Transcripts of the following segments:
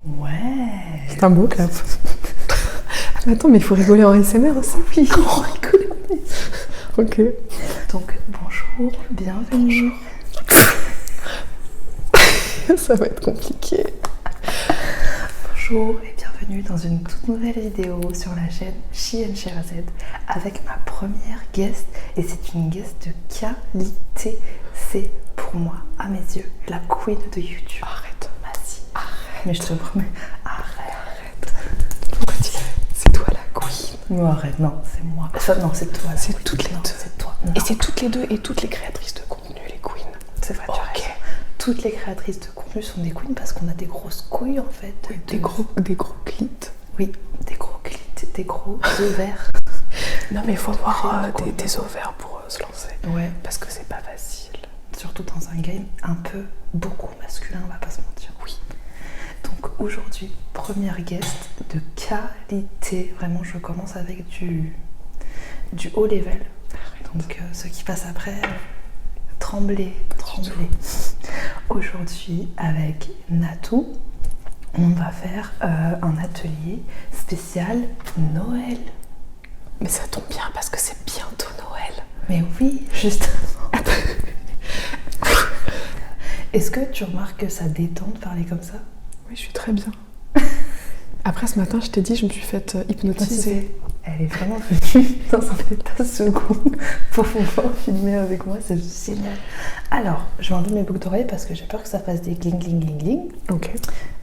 Ouais. C'est un beau clap. Ah, mais attends, mais il faut rigoler en ASMR aussi. Oui, on rigole en ASMR. Ok. Donc, bonjour, bienvenue. Ça va être compliqué. Bonjour et bienvenue dans une toute nouvelle vidéo sur la chaîne Sherazade avec ma première guest. Et c'est une guest de qualité. C'est pour moi, à mes yeux, la queen de YouTube. Arrête. Vas-y. Arrête. Mais je te promets, arrête. Pourquoi c'est toi la queen? Non, arrête, non, c'est moi. Enfin, non, c'est toi. C'est toutes les deux. C'est toi. Et c'est toutes les deux et toutes les créatrices de contenu, les queens. C'est vrai, tu as raison. Toutes les créatrices de contenu sont des queens parce qu'on a des grosses couilles en fait. Oui, des gros clits. Oui, des gros clits, des gros ovaires. Non mais il faut avoir des ovaires pour se lancer. Ouais. Parce que c'est pas facile. Surtout dans un game un peu beaucoup masculin, on va pas se mentir. Oui. Donc aujourd'hui, première guest de qualité. Vraiment, je commence avec du haut level. Donc ceux qui passent après, tremblez. Aujourd'hui, avec Natou, on va faire un atelier spécial Noël. Mais ça tombe bien parce que c'est bientôt Noël. Mais oui, justement. Est-ce que tu remarques que ça détend de parler comme ça? Oui, je suis très bien. Après, ce matin, je t'ai dit, je me suis faite hypnotiser. Elle est vraiment venue dans un état second pour pouvoir filmer avec moi, c'est génial. Alors, je vais enlever mes boucles d'oreilles parce que j'ai peur que ça fasse des gling gling gling gling. Ok.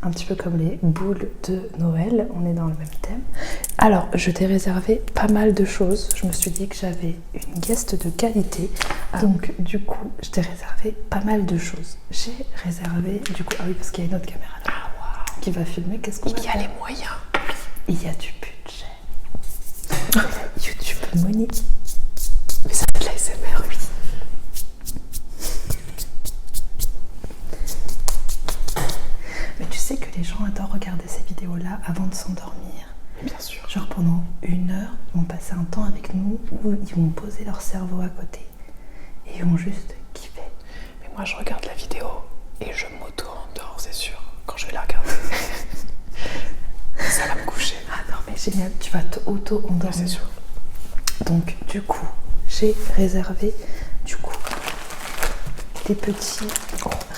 Un petit peu comme les boules de Noël, on est dans le même thème. Alors, je t'ai réservé pas mal de choses. Je me suis dit que j'avais une guest de qualité. Donc, du coup, je t'ai réservé pas mal de choses. J'ai réservé, du coup, ah oui, parce qu'il y a une autre caméra là. Ah waouh. Qui va filmer, qu'est-ce qu'on va Il y a faire? les moyens. Il y a du budget. YouTube money. Mais ça fait de l'ASMR, oui. Mais tu sais que les gens adorent regarder ces vidéos-là avant de s'endormir. Bien sûr. Genre pendant 1 heure, ils vont passer un temps avec nous où ils vont poser leur cerveau à côté. Et ils vont juste kiffer. Mais moi, je regarde la vidéo et je m'auto-endors, c'est sûr, quand je vais la regarder. Ça va me coucher. Ah non, mais génial, tu vas t'auto-endormir. C'est sûr. Donc, du coup, j'ai réservé des petits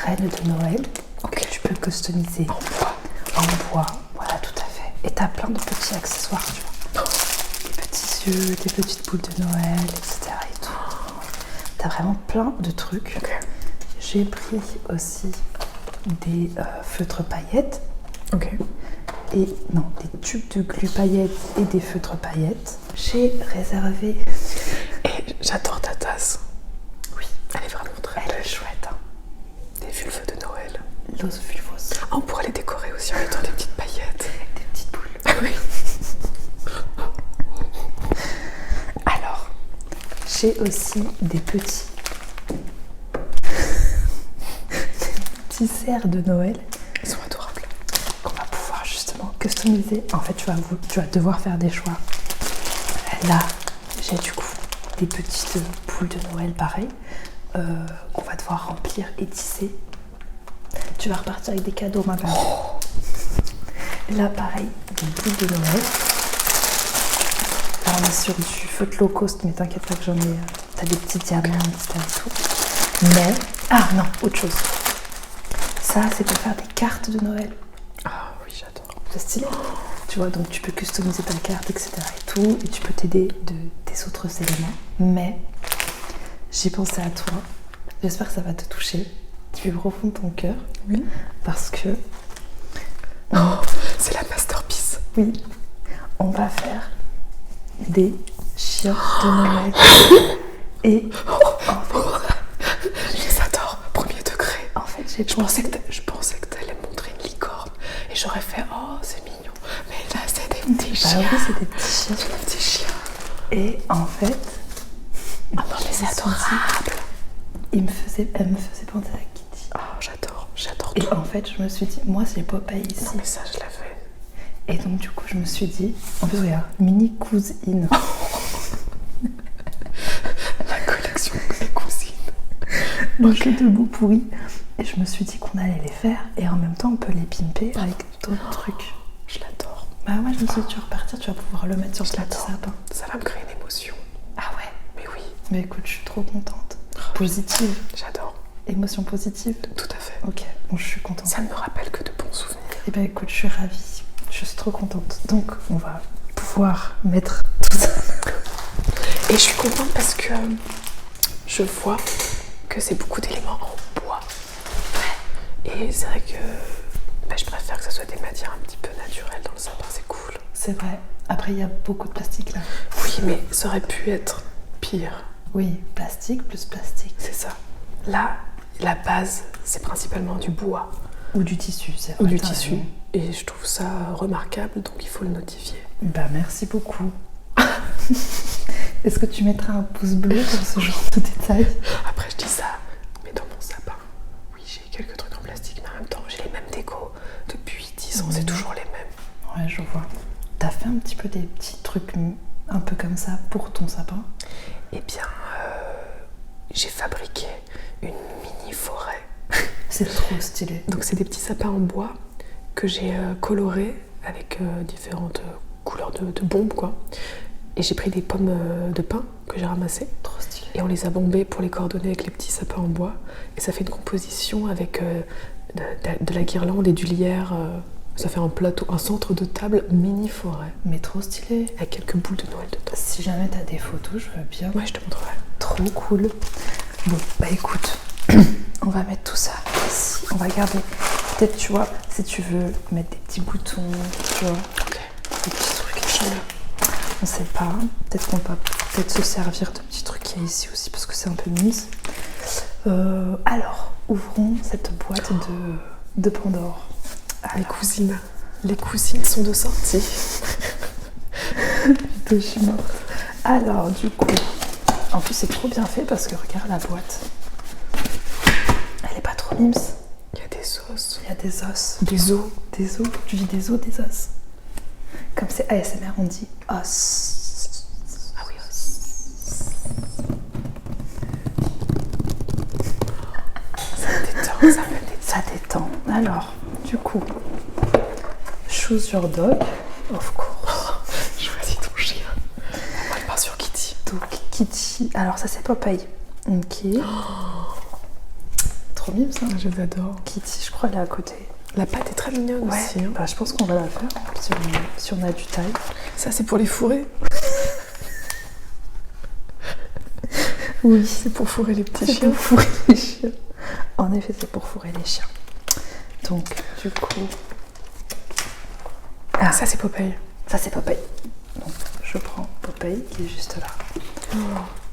rennes de Noël que tu peux customiser en bois. Voilà, tout à fait. Et t'as plein de petits accessoires, tu vois. Des petits yeux, des petites boules de Noël, etc. et tout. T'as vraiment plein de trucs. Okay. J'ai pris aussi des feutres paillettes. Ok. Et non, des tubes de glu paillettes et des feutres paillettes. J'ai réservé. Et j'adore ta tasse. Oui, elle est vraiment très elle belle. est chouette. Hein. Des vulves de Noël. Los vulvos. Ah, on pourrait les décorer aussi en mettant des petites paillettes. Des petites boules. Ah oui. Alors, j'ai aussi des petits cerfs de Noël. Ils sont adorables. Qu'on va pouvoir justement customiser. En fait, tu vas devoir faire des choix. Là, j'ai du coup des petites boules de Noël pareil qu'on va devoir remplir et tisser. Tu vas repartir avec des cadeaux, ma belle. Là, pareil, des boules de Noël. Là, on est sur du feutre low cost, mais t'inquiète pas que j'en ai. T'as des petits diamants, etc. et tout. Mais. Ah non, autre chose. Ça, c'est pour faire des cartes de Noël. Ah oui, j'adore. C'est stylé. Tu vois, donc tu peux customiser ta carte, etc. et tout. Et tu peux t'aider des autres éléments. Mais j'ai pensé à toi. J'espère que ça va te toucher du plus profond de ton cœur. Oui. Parce que. Oh, c'est la masterpiece. Oui. On va faire des chiottes de Noël. Et. J'adore, premier degré. En fait, je pensais que t'allais me montrer une licorne. Et j'aurais fait, oh, c'est mignon. Mais là, c'est des petits chiens. Bah oui, c'est des petits chiens. C'est des petits chiens. Et en fait. Ah non, mais c'est adorable. Elle me faisait penser à Kitty. Oh, j'adore Et tout. en fait, je me suis dit, moi, c'est Popeye ici. Non, mais ça, je l'avais. Et donc, du coup, je me suis dit, en plus, regarde, mini cousine. La collection des cousines. Donc, de bout pourri. Et je me suis dit qu'on allait les faire et en même temps on peut les pimper avec d'autres trucs. Je l'adore. Bah ouais, je me suis dit tu vas repartir, tu vas pouvoir le mettre sur ce petit sapin. Ça va me créer une émotion. Ah ouais? Mais oui. Mais écoute, je suis trop contente. Positive. J'adore. Émotion positive. Tout à fait. Ok, bon je suis contente. Ça ne me rappelle que de bons souvenirs. Et ben écoute, je suis ravie. Je suis trop contente. Donc on va pouvoir mettre tout ça. Et je suis contente parce que je vois que c'est beaucoup d'éléments en bois. Et c'est vrai que je préfère que ça soit des matières un petit peu naturelles dans le sapin, c'est cool. C'est vrai. Après, il y a beaucoup de plastique là. Oui, mais ça aurait pu être pire. Oui, plastique plus plastique. C'est ça. Là, la base, c'est principalement du bois. Ou du tissu, c'est vrai. Ou du tissu. Et je trouve ça remarquable, donc il faut le notifier. Bah merci beaucoup. Est-ce que tu mettras un pouce bleu pour ce genre de détails? Après, je dis ça, mais dans mon sapin, oui, j'ai quelques trucs en plastique, mais en même temps, j'ai les mêmes décos depuis 10 ans, c'est toujours les mêmes. Ouais, je vois. T'as fait un petit peu des petits trucs un peu comme ça pour ton sapin? Eh bien, j'ai fabriqué une mini forêt. C'est trop stylé. Donc, c'est des petits sapins en bois que j'ai colorés avec différentes couleurs de bombes, quoi. Et j'ai pris des pommes de pin que j'ai ramassées. Trop stylé. Et on les a bombées pour les coordonner avec les petits sapins en bois. Et ça fait une composition avec de la guirlande et du lierre. Ça fait un plateau, un centre de table mini forêt. Mais trop stylé. Avec quelques boules de Noël dedans. Si jamais t'as des photos, je veux bien. Ouais, je te montrerai. Trop cool. Bon, bah écoute, on va mettre tout ça ici. On va garder. Peut-être, tu vois, si tu veux mettre des petits boutons, tu vois. Ok. Des petits trucs. On sait pas. Peut-être qu'on va peut-être se servir de petits trucs qu'il y a ici aussi parce que c'est un peu mince. Alors, ouvrons cette boîte de Pandore. Les cousines. Les cousines sont de sortie. Je suis morte. Alors, du coup, en plus, c'est trop bien fait parce que regarde la boîte. Elle est pas trop mimes. Il y a des os. Il y a des os. Des os. Des os. Tu dis des os, des os. Comme c'est ASMR, on dit os. Ah oui, os. Ça me détend, ça me détend. Ça détend. Alors, du coup, choose your dog, of course. Choisis ton chien. Moi, je pars sur Kitty. Donc, Kitty. Alors, ça, c'est Popeye. Ok. Trop mime, ça. Je l'adore. Kitty, je crois, elle est à côté. La pâte est très mignonne Ouais. aussi. Hein. Bah, je pense qu'on va la faire si on a du time. Ça, c'est pour les fourrer. Oui. C'est pour fourrer les petits C'est chiens. pour fourrer les chiens. En effet, c'est pour fourrer les chiens. Donc, du coup... Ah, ça, c'est Popeye. Ça, c'est Popeye. Donc, je prends Popeye qui est juste là.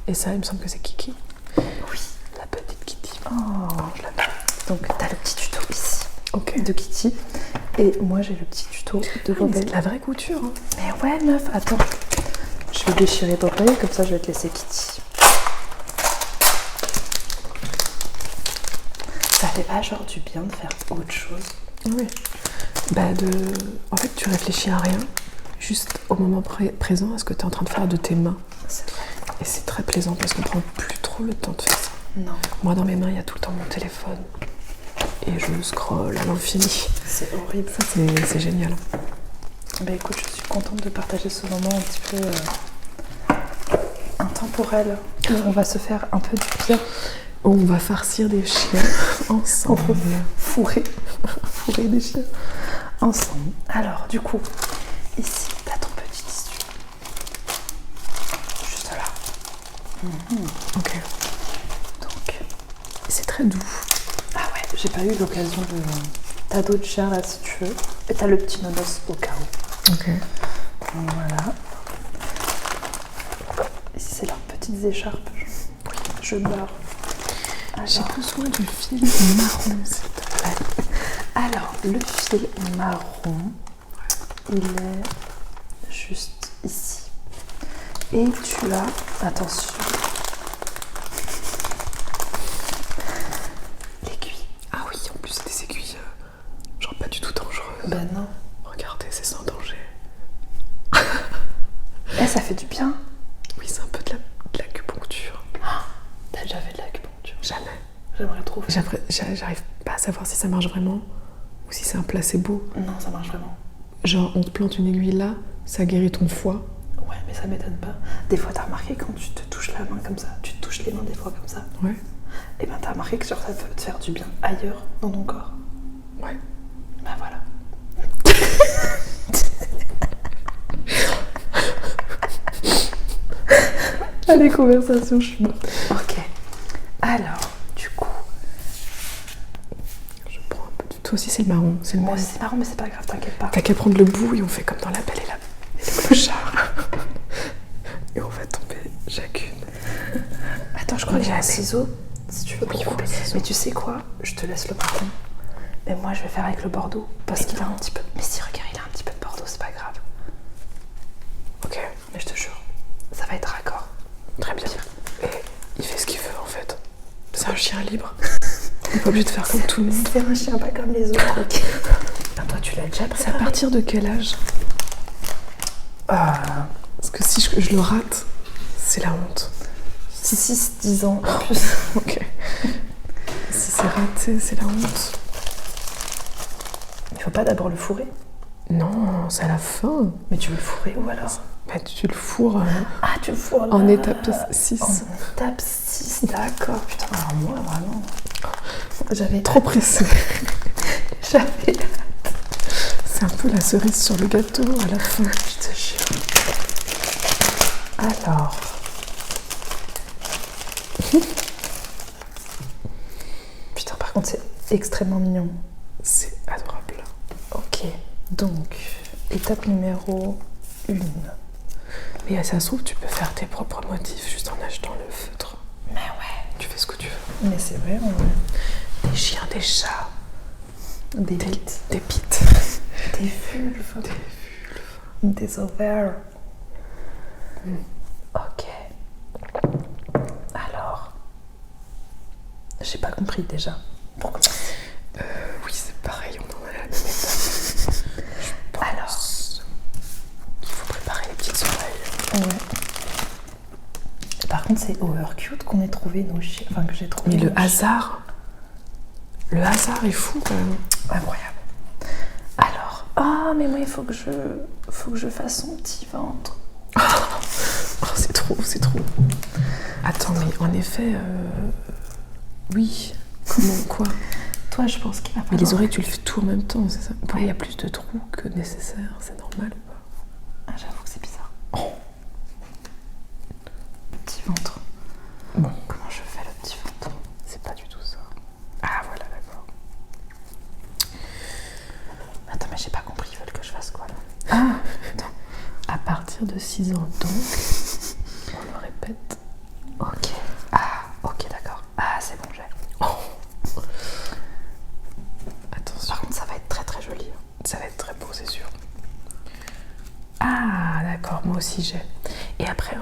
Et ça, il me semble que c'est Kiki. Oui. La petite Kitty. Oh, je l'appelle. Donc, t'as le petit tuto ici. Ok. De Kitty. Et moi, j'ai le petit tuto de Popeye. C'est de la vraie couture. Hein. Mais ouais, meuf, attends. Je vais déchirer Popeye, comme ça, je vais te laisser Kitty. Ça fait pas genre du bien de faire autre chose? Oui. En fait, tu réfléchis à rien, juste au moment présent, à ce que tu es en train de faire de tes mains. C'est vrai. Et c'est très plaisant parce qu'on prend plus trop le temps de faire ça. Non. Moi, dans mes mains, il y a tout le temps mon téléphone. Et je scrolle à l'infini. C'est horrible. Ça, c'est génial. Bah écoute, je suis contente de partager ce moment un petit peu intemporel où on va se faire un peu du bien. On va farcir des chiens ensemble. Fourrer des chiens ensemble. Alors, du coup, ici, t'as ton petit tissu. Juste là. Ok. Donc, C'est très doux. ah ouais, j'ai pas eu l'occasion de... T'as d'autres chiens là si tu veux. Et t'as le petit nonos au cas où. Ok. Voilà. Ici, c'est leurs petites écharpes. Je meurs. J'ai besoin du fil marron, s'il te plaît. Alors, le fil marron, il est juste ici. Et tu as, attention, l'aiguille. Ah oui, en plus, c'est des aiguilles, genre pas du tout dangereuses. Ben non. Regardez, c'est sans danger. Eh, ça fait du bien. Oui, c'est un peu de l'acupuncture. T'as déjà fait de l'acupuncture? Jamais. J'aimerais trop faire. J'arrive pas à savoir si ça marche vraiment ou si c'est un placebo. Non, ça marche vraiment. Genre, on te plante une aiguille là, ça guérit ton foie. Ouais, mais ça m'étonne pas. Des fois, t'as remarqué quand tu te touches la main comme ça, tu te touches les mains des fois comme ça. Ouais. Et ben, t'as remarqué que genre, ça peut te faire du bien ailleurs dans ton corps. Ouais. Ben voilà. Allez, conversation, je suis morte. Ok. Alors, du coup. Je prends un peu de. Toi aussi, c'est le marron. C'est le Moi même. aussi, c'est marrant, mais c'est pas grave, t'inquiète pas. T'as qu'à prendre le bout et on fait comme dans La Belle et le Clochard. Et on va tomber chacune. Attends, je crois que j'ai un Allez. ciseau. Si tu veux Oui, couper. ciseau. Mais tu sais quoi? Je te laisse le marron. Et moi, je vais faire avec le bordeaux. Parce Mais qu'il a non. un petit peu. Mais si, regarde, il a un petit peu de bordeaux, c'est pas grave. Ok, Mais je te jure, ça va être raccord. très bien. Et il fait ce qu'il veut en fait. C'est un chien libre. On n'est pas obligé de faire comme tout le monde. C'est un chien pas comme les autres. Ok. Ah, toi, tu l'as déjà C'est à préparé? partir de quel âge? Parce que si je le rate, c'est la honte. 6-10 ans en plus. Ok. Si c'est raté, c'est la honte. Il faut pas d'abord le fourrer. Non, c'est à la fin. Mais tu veux le fourrer où alors? Bah, tu le fourres Ah, tu le fourres là. en étape 6. En étape 6, d'accord. Putain, alors moi, vraiment. J'avais Trop pressé. J'avais. C'est un peu la cerise sur le gâteau à la fin. Je te jure. Alors. Putain, par contre, c'est extrêmement mignon. C'est adorable. Ok, donc, étape numéro 1. Mais ça se trouve, tu peux faire tes propres motifs juste en achetant le feutre. Mais ouais. Tu fais ce que tu veux. Mais c'est vrai, Des chiens, des chats, des bites, des bites. des vulves, des ovaires. Ok. Alors, j'ai pas compris déjà. Pourquoi? Oui, c'est pareil, on en est à la même étape. Alors, Il faut préparer les petites oreilles. ouais. Par contre, c'est over cute qu'on ait trouvé nos chiens. Enfin, que j'ai trouvé. Mais nos le chiens. hasard est fou quand même. Incroyable. Alors, ah, mais moi, il faut que je fasse son petit ventre. Oh, c'est trop. Attends, mais en effet, oui. Comment, quoi? Toi, je pense qu'il va Mais falloir. les oreilles, tu le fais tout en même temps, c'est ça? Pourquoi il y a plus de trous que nécessaire? C'est normal ou pas? Ah, j'avoue que c'est bizarre. Petit ventre. Bon. Comment je fais le petit ventre? C'est pas du tout ça. Ah, voilà, d'accord. Attends, mais j'ai pas compris. Ils veulent que je fasse quoi là? Ah, attends. À partir de 6 ans, donc, on le répète. Ok. Ah, ok, d'accord. Ah, c'est bon, j'ai. Attention, Par contre, ça va être très très joli. ça va être très beau, c'est sûr. Ah, d'accord, moi aussi j'ai. Et après,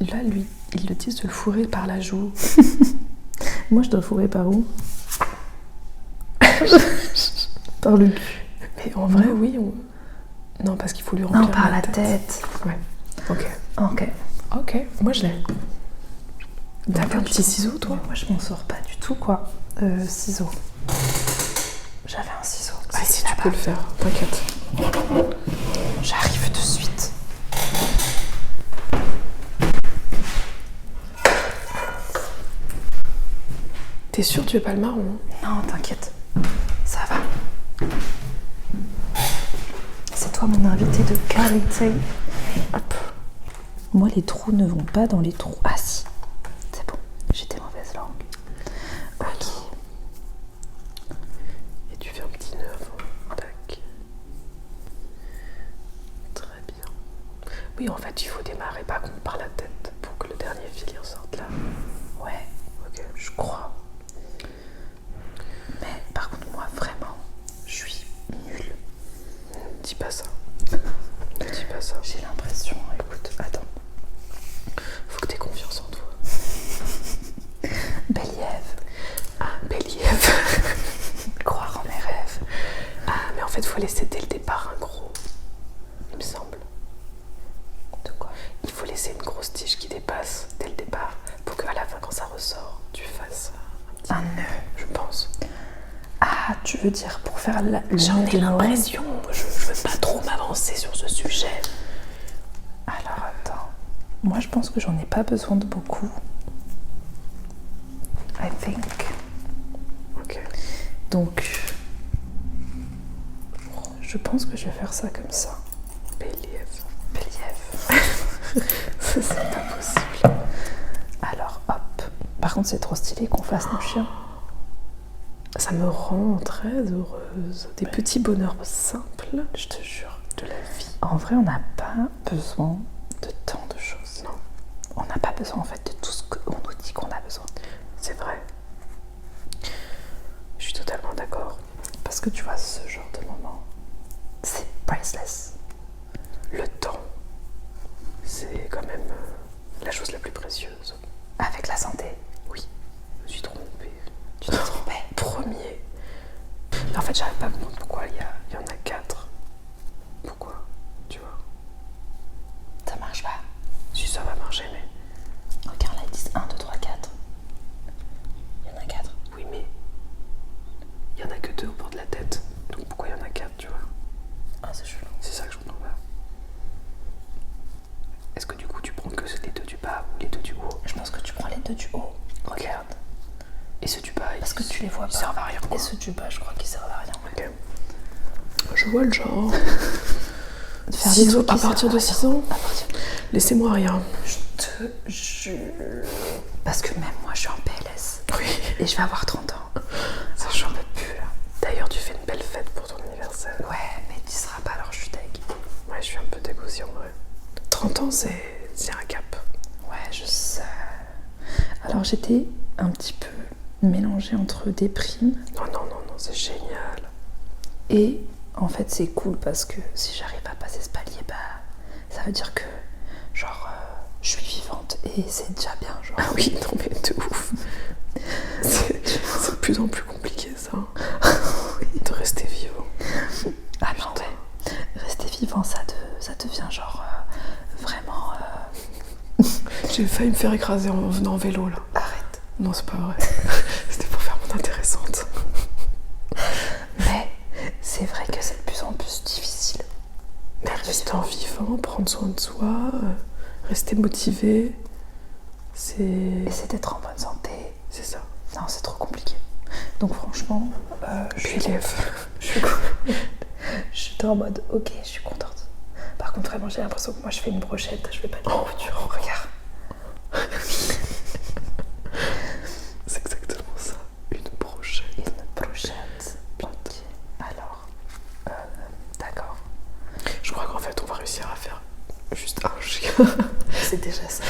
là, lui, ils le disent de le fourrer par la joue. Moi, je dois fourrer par où? Par le cul. Mais en vrai, oui. Non, parce qu'il faut lui remplir Non, par la tête. Ouais. Ok. Ok. Ok, moi je l'ai. T'as Donc, un tu petit ciseau, toi? Moi, je m'en sors pas du tout, quoi. Ciseaux. J'avais un ciseau. Ah, si tu peux le faire, t'inquiète. J'arrive de suite. T'es sûr tu veux pas le marron? Non, t'inquiète. Ça va. C'est toi mon invité de qualité. Hop. Moi, les trous ne vont pas dans les trous. Ah si. C'est bon. J'ai des mauvaises langues. Ok. Et tu fais un petit nœud avant. Tac. Très bien. Oui, en fait, il faut démarrer par contre par la tête pour que le dernier fil y ressorte là. Ouais. Ok. Je crois. Mais par contre, moi, vraiment, je suis nulle. Dis pas ça. Dis pas ça. J'ai l'impression. Écoute, attends. Faut que t'aies confiance en toi. Believe. Ah, Believe. Croire en mes rêves. Ah, mais en fait, faut laisser dès le départ un gros. Il me semble. De quoi? Il faut laisser une grosse tige qui dépasse dès le départ pour qu'à la fin, quand ça ressort, tu fasses un Un nœud. Je pense. Ah, tu veux dire pour faire le J'en nœud ai de Noël? l'impression. Je veux pas trop m'avancer sur ce sujet. Alors attends. Moi je pense que j'en ai pas besoin de beaucoup. I think. Ok. Donc, je pense que je vais faire ça comme ça. Bélièvre. Bélièvre. Ça, c'est pas possible. Alors, hop. Par contre, c'est trop stylé qu'on fasse nos chiens. Ça me rend très heureuse. Des petits bonheurs simples, Je te jure. de la vie. En vrai, on n'a pas besoin de tant de choses. Non, On n'a pas besoin en fait de tout ce qu'on nous dit qu'on a besoin. c'est vrai. Je suis totalement d'accord. Parce que tu vois, ce genre de moment, c'est priceless. Le temps, c'est quand même la chose la plus précieuse. Avec la santé. Oui, je me suis trompée. Tu te trompais. Premier. En fait, j'arrive pas à comprendre pourquoi il y en a 4. Pourquoi? Tu vois? Ça marche pas. Si ça va marcher, mais... Regarde là, ils disent 1, 2, 3, 4. Il y en a 4. Oui, mais... Il y en a que 2 au bord de la tête. Donc pourquoi il y en a 4, tu vois? Ah, c'est chelou. C'est ça que je comprends pas. Est-ce que du coup tu prends que les 2 du bas ou les 2 du haut? Je pense que tu prends les 2 du haut. Regarde. Et ceux du bas, Parce que tu les vois ils pas. servent à rien, quoi. Et ceux du bas, je crois qu'ils servent à rien. Ok. Je vois le genre. Faire Six des ans, trucs qui à partir servent de à 6 ans, À partir... laissez-moi rien. Je te jure. Parce que même moi, je suis en PLS. Oui. Et je vais avoir 30 ans. C'est J'en peux plus là. D'ailleurs, tu fais une belle fête pour ton anniversaire. Ouais, mais tu seras pas, alors je suis deg. Ouais, je suis un peu dégoûtée aussi en vrai. 30 ans, c'est un cap. Ouais, je sais. Alors j'étais un petit peu mélangée entre déprime Non, c'est génial. et en fait c'est cool parce que si j'arrive à passer ce palier, bah ça veut dire que genre je suis vivante et c'est déjà bien genre. Ah oui, non mais de ouf. C'est de plus en plus compliqué ça. De rester vivant. Ah non ouais. Rester vivant ça devient genre vraiment J'ai failli me faire écraser en venant en vélo là. arrête. Non, c'est pas vrai. C'était pour faire mon intéressante. Mais c'est vrai que c'est de plus en plus difficile. Mais rester en vivant, prendre soin de soi, rester motivé, Et c'est d'être en bonne santé. c'est ça. Non, c'est trop compliqué. Donc franchement, je suis Bélièvre. j'étais en mode ok, je suis contente. Par contre, vraiment, j'ai l'impression que moi je fais une brochette, je fais pas de nourriture. Regarde. C'est exactement ça. Une brochette. Une brochette. Ok. Alors, d'accord. Je crois qu'en fait, on va réussir à faire juste un chien. C'est déjà ça.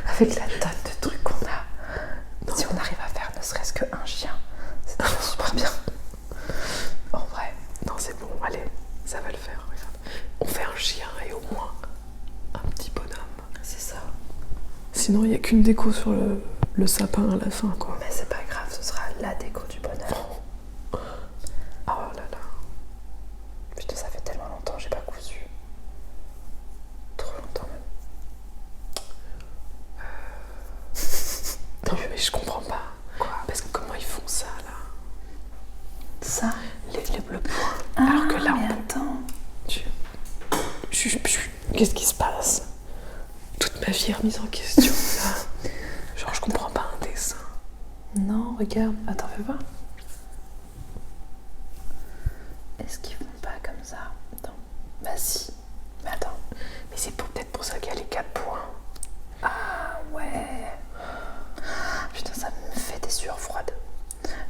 Avec la tonne de trucs qu'on a, si on arrive à faire ne serait-ce qu'un chien, c'est déjà super bien. En vrai. Non, c'est bon, allez, ça va le faire. Regarde. On fait un chien et au moins un petit bonhomme. C'est ça. Sinon, il n'y a qu'une déco sur le sapin à la fin, quoi. Mais c'est pas grave, ce sera la déco du bonheur. Oh là là. Putain, ça fait tellement longtemps que j'ai pas cousu. Trop longtemps même. Non, mais je comprends pas. Quoi? Parce que comment ils font ça, là? Ça. Le point. Ah, Alors que là, mais on attends. Qu'est-ce qui se passe? Toute ma vie est remise en question, là. Genre, je comprends pas un dessin. Non, regarde. Attends, fais voir. Est-ce qu'ils font pas comme ça? Attends. Bah si. Mais attends. Mais c'est peut-être pour ça qu'il y a les 4 points. Ah ouais. Putain, ça me fait des sueurs froides.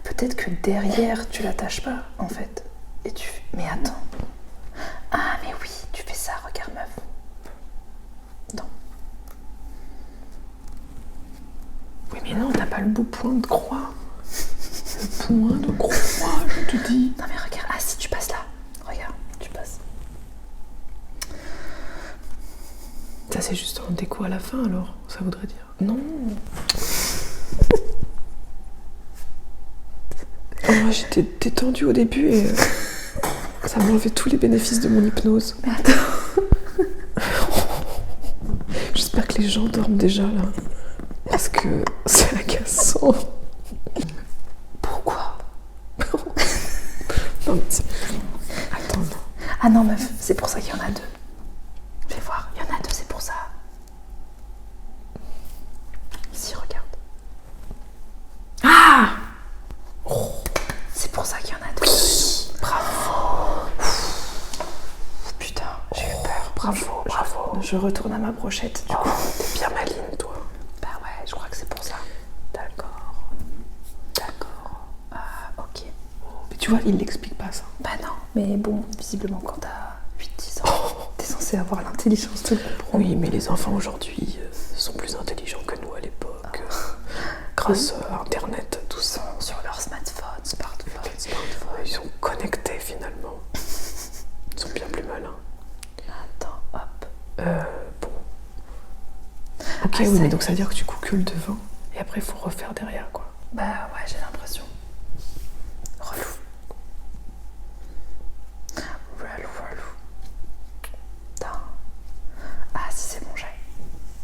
Peut-être que derrière, tu l'attaches pas, en fait. Et tu... Mais attends. Ah, mais oui, tu fais ça, regarde, meuf. Non. Oui, mais non, t'as pas le beau point de croix. Le point de croix, je te dis. Non, mais regarde. Ah, si, tu passes là. Regarde, tu passes. Ça, c'est juste en déco à la fin, alors, ça voudrait dire. Non. Oh, moi, j'étais détendue au début et ça m'enlevait tous les bénéfices de mon hypnose. Mais attends. J'espère que les gens dorment déjà, là. Parce que c'est agaçant. meuf, c'est pour ça qu'il y en a 2. Fais voir, il y en a 2, c'est pour ça. Si, regarde. Ah C'est pour ça qu'il y en a 2. Bravo. Putain, j'ai eu peur. Bravo, bravo. Je retourne à ma brochette, du coup. T'es bien maligne, toi. Bah ouais, je crois que c'est pour ça. D'accord. Ah, ok. Mais tu vois, il l'explique pas, ça. Bah non, mais bon, visiblement quand t'as 8-10 ans, t'es censé avoir l'intelligence de le comprendre. Oui, mais les enfants aujourd'hui sont plus intelligents que nous à l'époque. Grâce à Internet, tout ça. Sur leur smartphone. Ils sont connectés, finalement. Ils sont bien plus malins. Attends, hop. Bon. Ok, oui, ça mais y donc est. ça veut dire que tu coucules devant et après il faut refaire derrière, quoi. Bah ouais, j'ai l'impression. Relou. Putain. Ah si, c'est bon, j'ai.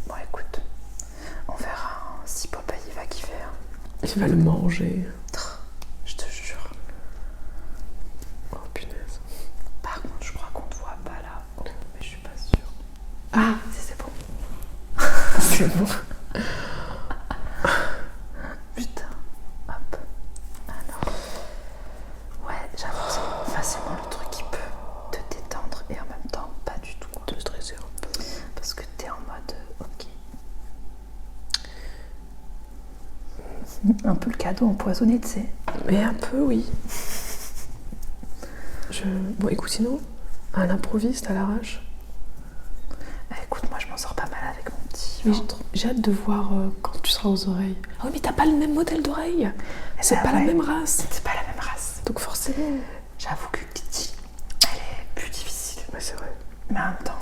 Bon, écoute, on verra si Popeye il va kiffer. Il va le manger. Je te jure. Oh punaise. Par contre, je crois qu'on te voit pas là. Oh, mais je suis pas sûre. Ah, si, c'est bon. C'est bon. Putain. Hop. Alors. Ouais, j'avoue que c'est facilement le truc qui peut te détendre et en même temps pas du tout. Te stresser un peu. Parce que t'es en mode ok. Un peu le cadeau empoisonné, tu sais. Mais un peu, oui. Bon, écoute, sinon, à l'improviste, à l'arrache. Écoute, moi je m'en sors pas mal avec mon petit Mais ventre. j'ai hâte de voir quand tu seras aux oreilles. Ah oui, mais t'as pas le même modèle d'oreille. C'est bah pas la ouais. même race. C'est pas la même race. Donc forcément. J'avoue que Kitty, elle est plus difficile. Ouais, c'est vrai. Mais en même temps,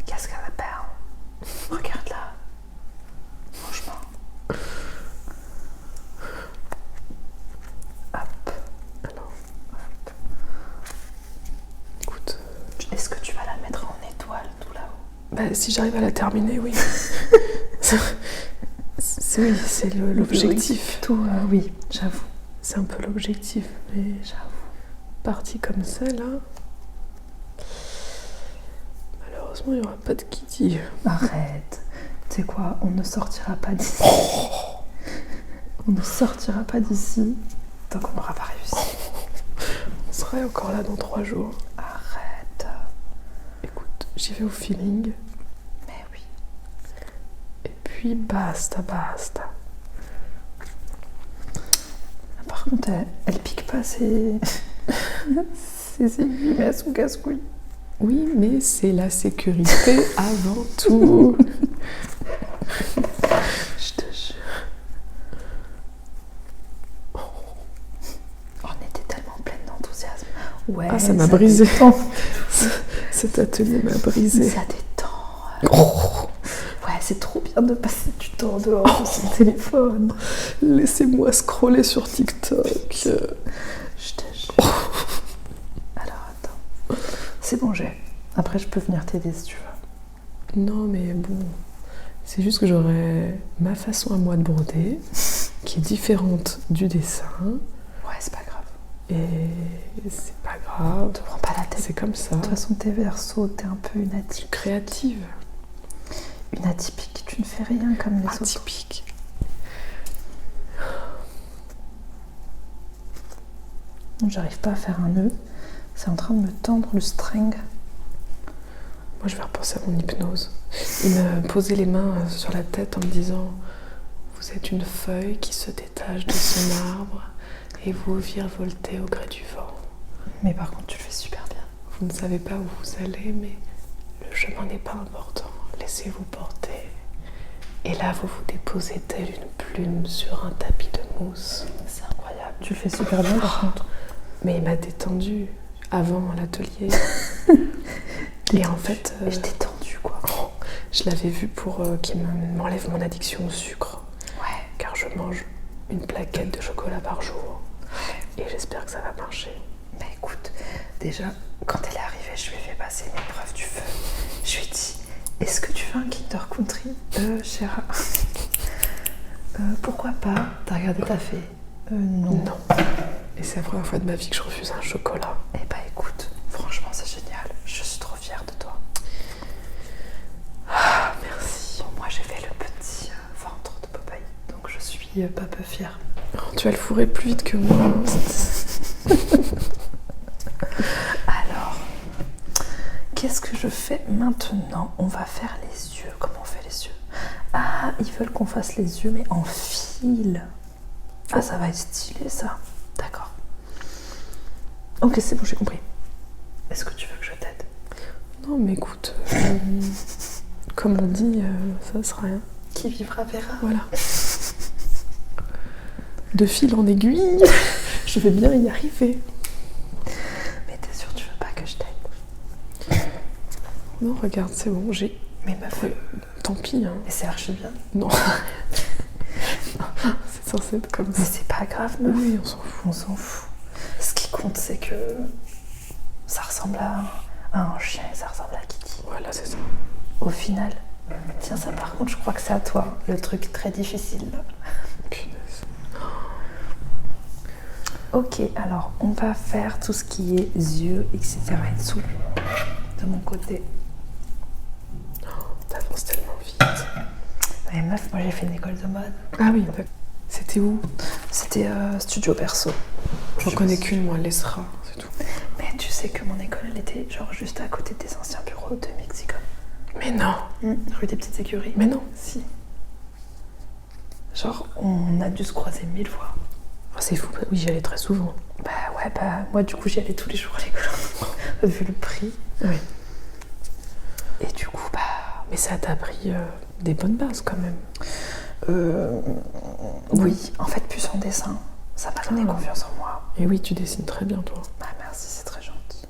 qu'est-ce qu'elle a à perdre? Regarde-la. Franchement. Hop. Alors. Écoute. Est-ce que tu vas la mettre en étoile tout là-haut? Bah, si j'arrive à la terminer, oui. Oui, c'est l'objectif. Tout, oui, j'avoue. C'est un peu l'objectif. Mais J'avoue. partie comme ça, là. Malheureusement, il n'y aura pas de Kitty. Arrête. Tu sais quoi? On ne sortira pas d'ici. On ne sortira pas d'ici tant qu'on n'aura pas réussi. On serait encore là dans 3 jours. Arrête. Écoute, j'y vais au feeling. Mais oui. Et puis, basta. Par contre, elle pique pas ses aiguilles, mais elles sont casse-couilles. Oui, mais c'est la sécurité avant tout. Je te jure. On était tellement pleine d'enthousiasme. Ouais, Ah, ça m'a brisé. détend. Cet atelier m'a brisé. Ça détend. Ouais, c'est trop bien de passer du temps dehors sur son téléphone. Laissez-moi scroller sur TikTok. Je te jure. Alors, attends. C'est bon, j'ai. Après, je peux venir t'aider si tu veux. Non, mais bon, c'est juste que j'aurais ma façon à moi de broder, qui est différente du dessin. Ouais, c'est pas grave. Et c'est pas grave. Te prends pas la tête. C'est comme ça. De toute façon, t'es verso, t'es un peu une atypique. Créative. Une atypique, tu ne fais rien comme les autres. Atypique. J'arrive pas à faire un nœud. C'est en train de me tendre le string. Moi, je vais repenser à mon hypnose. Il me posait les mains sur la tête en me disant « Vous êtes une feuille qui se détache de son arbre et vous virevoltez au gré du vent. Mais par contre, tu le fais super bien. Vous ne savez pas où vous allez, mais le chemin n'est pas important. Laissez-vous porter. Et là, vous vous déposez telle une plume sur un tapis de mousse. » C'est incroyable. Tu le fais super bien par contre. Mais il m'a détendue avant l'atelier. Et en fait... Et je t'ai tendu quoi. Je l'avais vu pour qu'il m'enlève mon addiction au sucre. Ouais. Car je mange une plaquette de chocolat par jour. Et j'espère que ça va marcher. Bah écoute, déjà, quand elle est arrivée, je lui ai fait passer l'épreuve du feu. Je lui ai dit, est-ce que tu veux un Kinder Country, Chéra? Pourquoi pas? T'as regardé, t'as fait non. Non. Et c'est la première fois de ma vie que je refuse un chocolat. Eh bah écoute, franchement c'est génial. Je suis trop suis pas peu fière. Oh, tu vas le fourrer plus vite que moi. Alors, qu'est-ce que je fais maintenant? On va faire les yeux. Comment on fait les yeux? Ah, ils veulent qu'on fasse les yeux, mais en fil. Ah, ça va être stylé, ça. D'accord. Ok, c'est bon, j'ai compris. Est-ce que tu veux que je t'aide? Non, mais écoute, comme on dit, ça sera rien. Qui vivra verra. Voilà. De fil en aiguille, je vais bien y arriver. Mais t'es sûre, tu veux pas que je t'aide? Non, regarde, c'est bon, j'ai... Mais meuf, Tant pis, hein. mais c'est archi bien. Non. C'est censé être comme Mais ça. c'est pas grave, meuf. Oui, on s'en fout. On s'en fout. Ce qui compte, c'est que ça ressemble à un chien et ça ressemble à Kitty. Voilà, c'est ça. Au final. Tiens, ça par contre, je crois que c'est à toi, le truc très difficile. Punaise. Ok, alors on va faire tout ce qui est yeux, etc. et dessous. De mon côté. T'avances tellement vite. Mais meuf, moi j'ai fait une école de mode. Ah oui, d'accord. C'était où? C'était studio perso. J'en connais qu'une, moi, l'ESRA, c'est tout. Mais tu sais que mon école, elle était genre juste à côté des anciens bureaux de Mexico. Mais non. Rue des Petites Écuries. Mais non. Si. Genre, on a dû se croiser 1000 fois. Oh, c'est fou, oui, j'y allais très souvent. Bah ouais, bah moi du coup j'y allais tous les jours à l'école. Vu le prix. Oui. Et du coup, bah... Mais ça t'a pris des bonnes bases quand même. Oui, en fait, plus en dessin. Ça m'a donné confiance en moi. Et oui, tu dessines très bien, toi. Bah merci, c'est très gentil.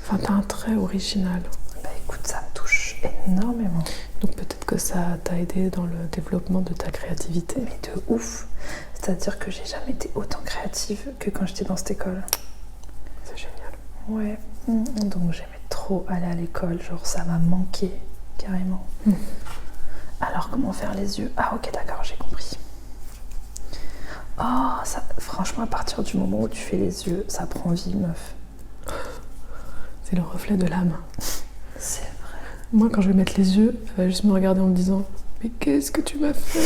Enfin, t'as un trait original. Bah écoute, ça me touche énormément. Donc peut-être que ça t'a aidé dans le développement de ta créativité. Mais de ouf. C'est-à-dire que j'ai jamais été autant créative que quand j'étais dans cette école. C'est génial. Ouais. Donc j'aimais trop aller à l'école. Genre ça m'a manqué, carrément. Alors comment faire les yeux? Ah ok, d'accord, j'ai compris. Oh, ça, franchement, à partir du moment où tu fais les yeux, ça prend vie, meuf. C'est le reflet de l'âme. C'est vrai. Moi, quand je vais mettre les yeux, elle va juste me regarder en me disant « Mais qu'est-ce que tu m'as fait ?»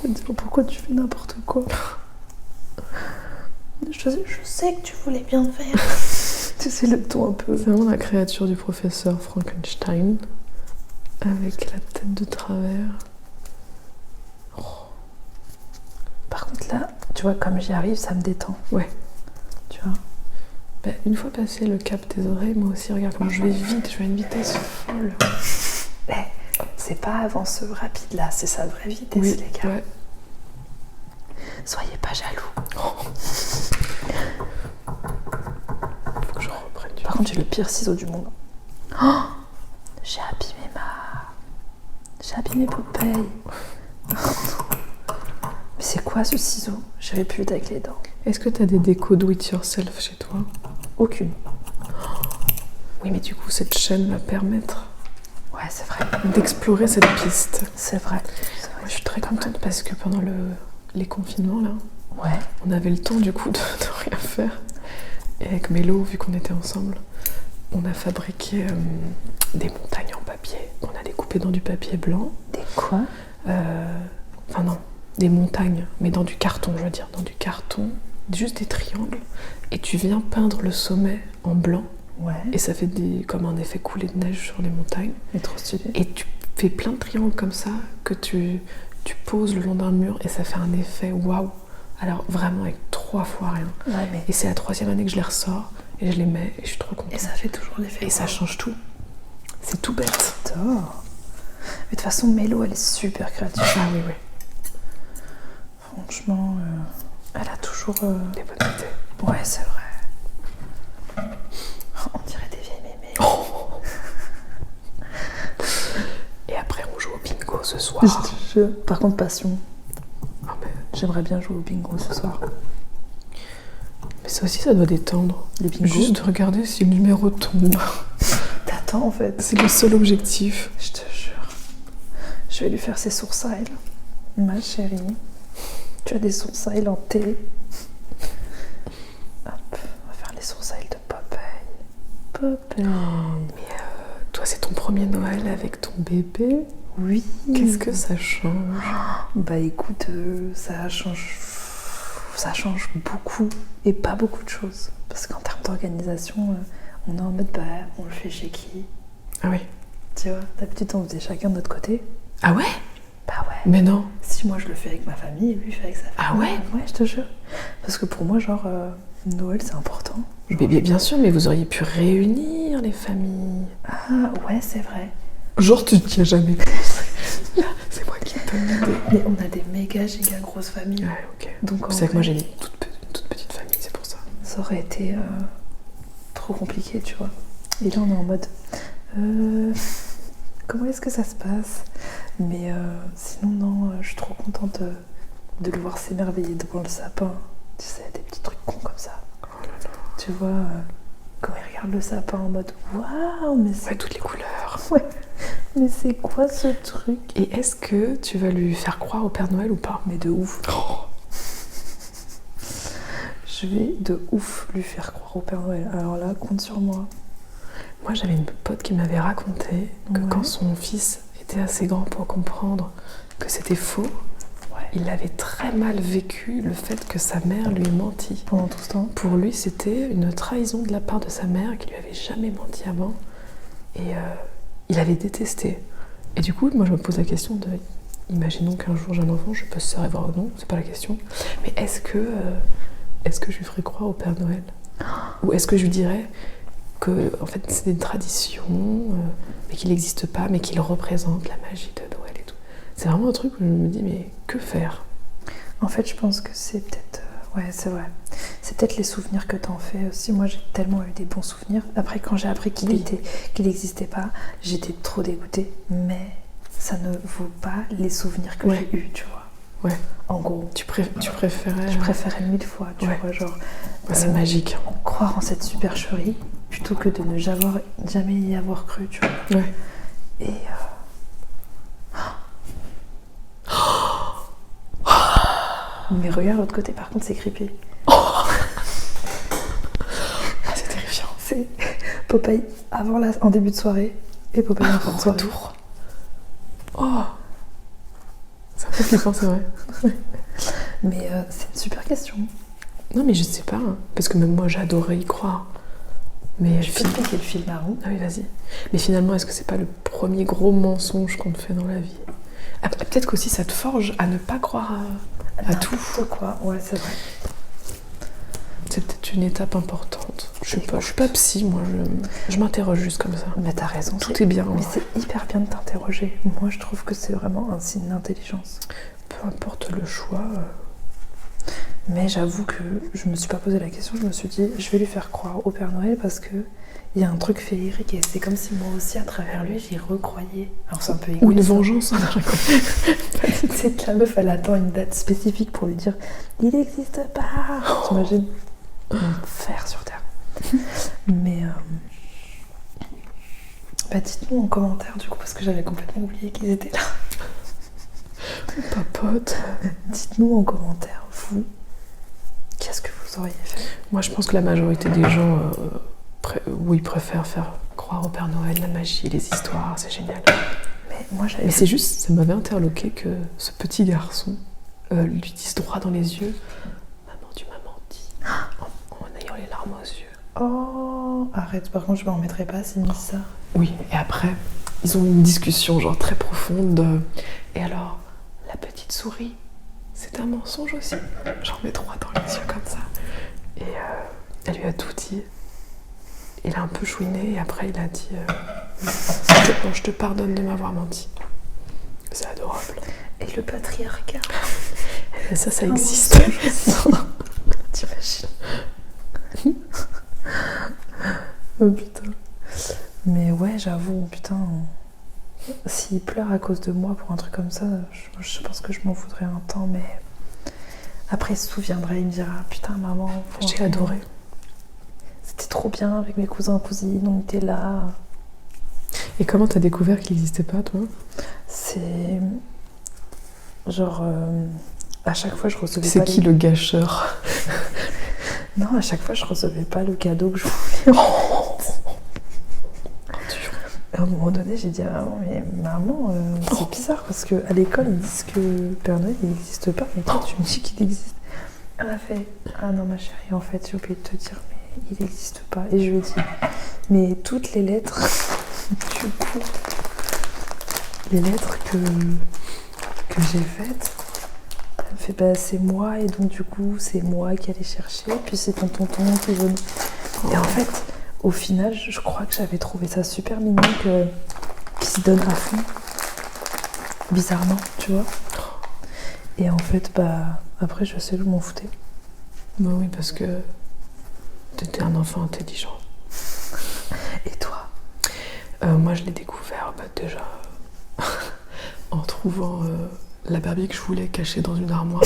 Je veux dire, pourquoi tu fais n'importe quoi? Je sais que tu voulais bien faire. Tu sais, le ton un peu. C'est vraiment la créature du professeur Frankenstein, avec la tête de travers. Oh. Par contre, là, tu vois, comme j'y arrive, ça me détend. Ouais. Tu vois? Bah, une fois passé le cap des oreilles, moi aussi, regarde comment je vais vite, je vais à une vitesse folle. C'est pas avanceuse rapide là, c'est sa vraie vitesse, Oui, les gars. ouais. Soyez pas jaloux. Faut que je reprenne du... Par contre, j'ai le pire ciseau du monde. Oh, j'ai abîmé Popeye. Mais c'est quoi ce ciseau? J'avais plus vite avec les dents. Est-ce que t'as des décos do it yourself chez toi? Aucune. Oui, mais du coup, cette chaîne va permettre Ouais, c'est vrai. d'explorer cette piste. C'est vrai. Moi, je suis très contente parce que pendant les confinements, là, Ouais. on avait le temps, du coup, de rien faire. Et avec Mélo, vu qu'on était ensemble, on a fabriqué des montagnes en papier. On a découpé dans du papier blanc. Des quoi? Enfin non, des montagnes, mais dans du carton, je veux dire, dans du carton, juste des triangles. Et tu viens peindre le sommet en blanc. Ouais. Et ça fait comme un effet coulé de neige sur les montagnes. Mais trop stylé. Et tu fais plein de triangles comme ça que tu poses le long d'un mur et ça fait un effet waouh. Alors vraiment avec 3 fois rien. Ouais, mais... Et c'est la 3e année que je les ressors et je les mets et je suis trop contente. Et ça fait toujours l'effet. Et ça change tout. C'est tout bête. J'adore. Mais de toute façon, Mélo, elle est super créative. Ah oui, oui. Franchement, elle a toujours... Des bonnes idées. Ouais, c'est vrai. On dirait des vieilles mémés. Oh. Et après, on joue au bingo ce soir. Je te jure. Par contre, passion. Ah, mais J'aimerais bien jouer au bingo ce soir. ça aussi, ça doit détendre. Le bingo. Juste regarder si le numéro tombe. T'attends en fait. C'est le seul objectif. Je te jure. Je vais lui faire ses sourcils. Ma chérie. Tu as des sourcils en T. Hop, on va faire les sourcils de Popeye. Popeye. Mais toi, Toi, c'est ton premier Noël avec ton bébé. Oui. Qu'est-ce que ça change? Bah écoute, ça change beaucoup et pas beaucoup de choses. Parce qu'en termes d'organisation, on est en mode, bah, on le fait chez qui? Ah oui. Tu vois, d'habitude on faisait chacun de notre côté. Ah ouais? Bah ouais. Mais non. Si moi je le fais avec ma famille, lui il fait avec sa famille. Ah ouais? Ouais, je te jure. Parce que pour moi, genre, Noël c'est important. Mais bien sûr, mais vous auriez pu réunir les familles. Ah ouais, c'est vrai. Genre, tu t'y as jamais pensé. C'est moi qui te donne l'idée. Mais on a des méga giga grosses familles. Ouais, ok. Donc C'est vrai que moi j'ai une toute petite famille, c'est pour ça. Ça aurait été trop compliqué, tu vois. Et là on est en mode comment est-ce que ça se passe? Mais sinon non, je suis trop contente de le voir s'émerveiller devant le sapin. Tu sais, des petits trucs cons comme ça. Oh là là. Tu vois, quand il regarde le sapin en mode waouh, mais c'est... Ouais, toutes les couleurs. Ouais, mais c'est quoi ce truc? Et est-ce que tu vas lui faire croire au Père Noël ou pas? Mais de ouf. Oh. Je vais de ouf lui faire croire au Père Noël. Alors là, compte sur moi. Moi, j'avais une pote qui m'avait raconté que Ouais. quand son fils était assez grand pour comprendre que c'était faux, Ouais. il avait très mal vécu le fait que sa mère lui ait menti. Pendant tout ce temps. Pour lui, c'était une trahison de la part de sa mère qui lui avait jamais menti avant. Et il avait détesté. Et du coup, moi, je me pose la question de... Imaginons qu'un jour j'ai un enfant, je peux se faire voir ou non, c'est pas la question. Mais est-ce que je lui ferais croire au Père Noël? Ou est-ce que je lui dirais que en fait, c'est une tradition, mais qu'il n'existe pas, mais qu'il représente la magie de Noël et tout? C'est vraiment un truc où je me dis, mais que faire? En fait, je pense que c'est peut-être... ouais, c'est vrai. C'est peut-être les souvenirs que t'en fais aussi. Moi, j'ai tellement eu des bons souvenirs. Après, quand j'ai appris qu'il n'existait pas, j'étais trop dégoûtée. Mais ça ne vaut pas les souvenirs que Ouais. j'ai eus, tu vois. Ouais. En gros, Tu préférais... je préférais 1000 fois, tu Ouais. vois, genre... C'est magique. croire en cette supercherie plutôt que de ne jamais y avoir cru, tu vois. Ouais. Et... Mais regarde l'autre côté, par contre, c'est creepy. Ah, c'est terrifiant. C'est Popeye en début de soirée et Popeye en fin de soirée. Retour. Oh, c'est un peu flippant, c'est vrai. Mais c'est une super question. Non, mais je sais pas, hein, parce que même moi j'adorais y croire. Mais Je peux expliquer le film Marou. Ah oui, vas-y. Mais finalement, est-ce que c'est pas le premier gros mensonge qu'on te fait dans la vie? Ah, peut-être qu'aussi ça te forge à ne pas croire à tout. N'importe quoi, ouais, c'est vrai. C'est peut-être une étape importante. Je suis pas psy, moi, je m'interroge juste comme ça. Mais t'as raison. Tout est bien. Mais hein. c'est hyper bien de t'interroger. Moi, je trouve que c'est vraiment un signe d'intelligence. Peu importe le choix. Mais j'avoue que je me suis pas posé la question. Je me suis dit, je vais lui faire croire au Père Noël parce que il y a un truc féerique et c'est comme si moi aussi, à travers lui, j'y recroyais. Alors c'est un peu égoïste. Ou une vengeance. Hein. C'est que la meuf, elle attend une date spécifique pour lui dire il n'existe pas. T'imagines? Enfer sur terre. Mais bah dites-nous en commentaire du coup parce que j'avais complètement oublié qu'ils étaient là. Papote. Dites-nous en commentaire, vous, qu'est-ce que vous auriez fait? Moi, je pense que la majorité des gens, oui, préfèrent faire croire au Père Noël, la magie, les histoires, c'est génial. Mais moi, j'avais... Mais c'est juste, ça m'avait interloqué que ce petit garçon lui dise droit dans les yeux « Maman, tu m'as menti » en ayant les larmes aux yeux. Oh, arrête, par contre, je m'en remettrai pas s'il me dit ça. Oui, et après, ils ont une discussion genre très profonde. Et alors, la petite souris, c'est un mensonge aussi. J'en mets droit dans les yeux comme ça. Et elle lui a tout dit. Il a un peu chouiné et après il a dit bon, je te pardonne de m'avoir menti. C'est adorable. Et le patriarcat. Et ça existe. T'imagines? Oh putain. Mais ouais, j'avoue, putain. S'il pleure à cause de moi pour un truc comme ça, je pense que je m'en voudrais un temps, mais après il se souviendra, il me dira putain maman, J'ai adoré. C'était trop bien avec mes cousins et cousines, on était là. Et comment t'as découvert qu'il n'existait pas, toi? C'est genre à chaque fois je recevais C'est pas qui le gâcheur? Non, à chaque fois je recevais pas le cadeau que je voulais. À un moment donné, j'ai dit à maman, mais maman, c'est bizarre parce qu'à l'école, ils disent que le Père Noël, il n'existe pas. Mais toi, tu me dis qu'il existe. Elle a fait, ah non, ma chérie, en fait, j'ai oublié de te dire, mais il n'existe pas. Et je lui ai dit, mais toutes les lettres, du coup, les lettres que j'ai faites, elle me fait, bah, c'est moi, et donc, du coup, c'est moi qui allais chercher, puis c'est ton tonton qui venait. Et en fait, au final, je crois que j'avais trouvé ça super mignon qu'il se donne à fond. Bizarrement, tu vois. Et en fait, bah, après, je sais que je m'en foutais. Bah oui, parce que t'étais un enfant intelligent. Et toi? Moi, je l'ai découvert déjà en trouvant la Barbie que je voulais cachée dans une armoire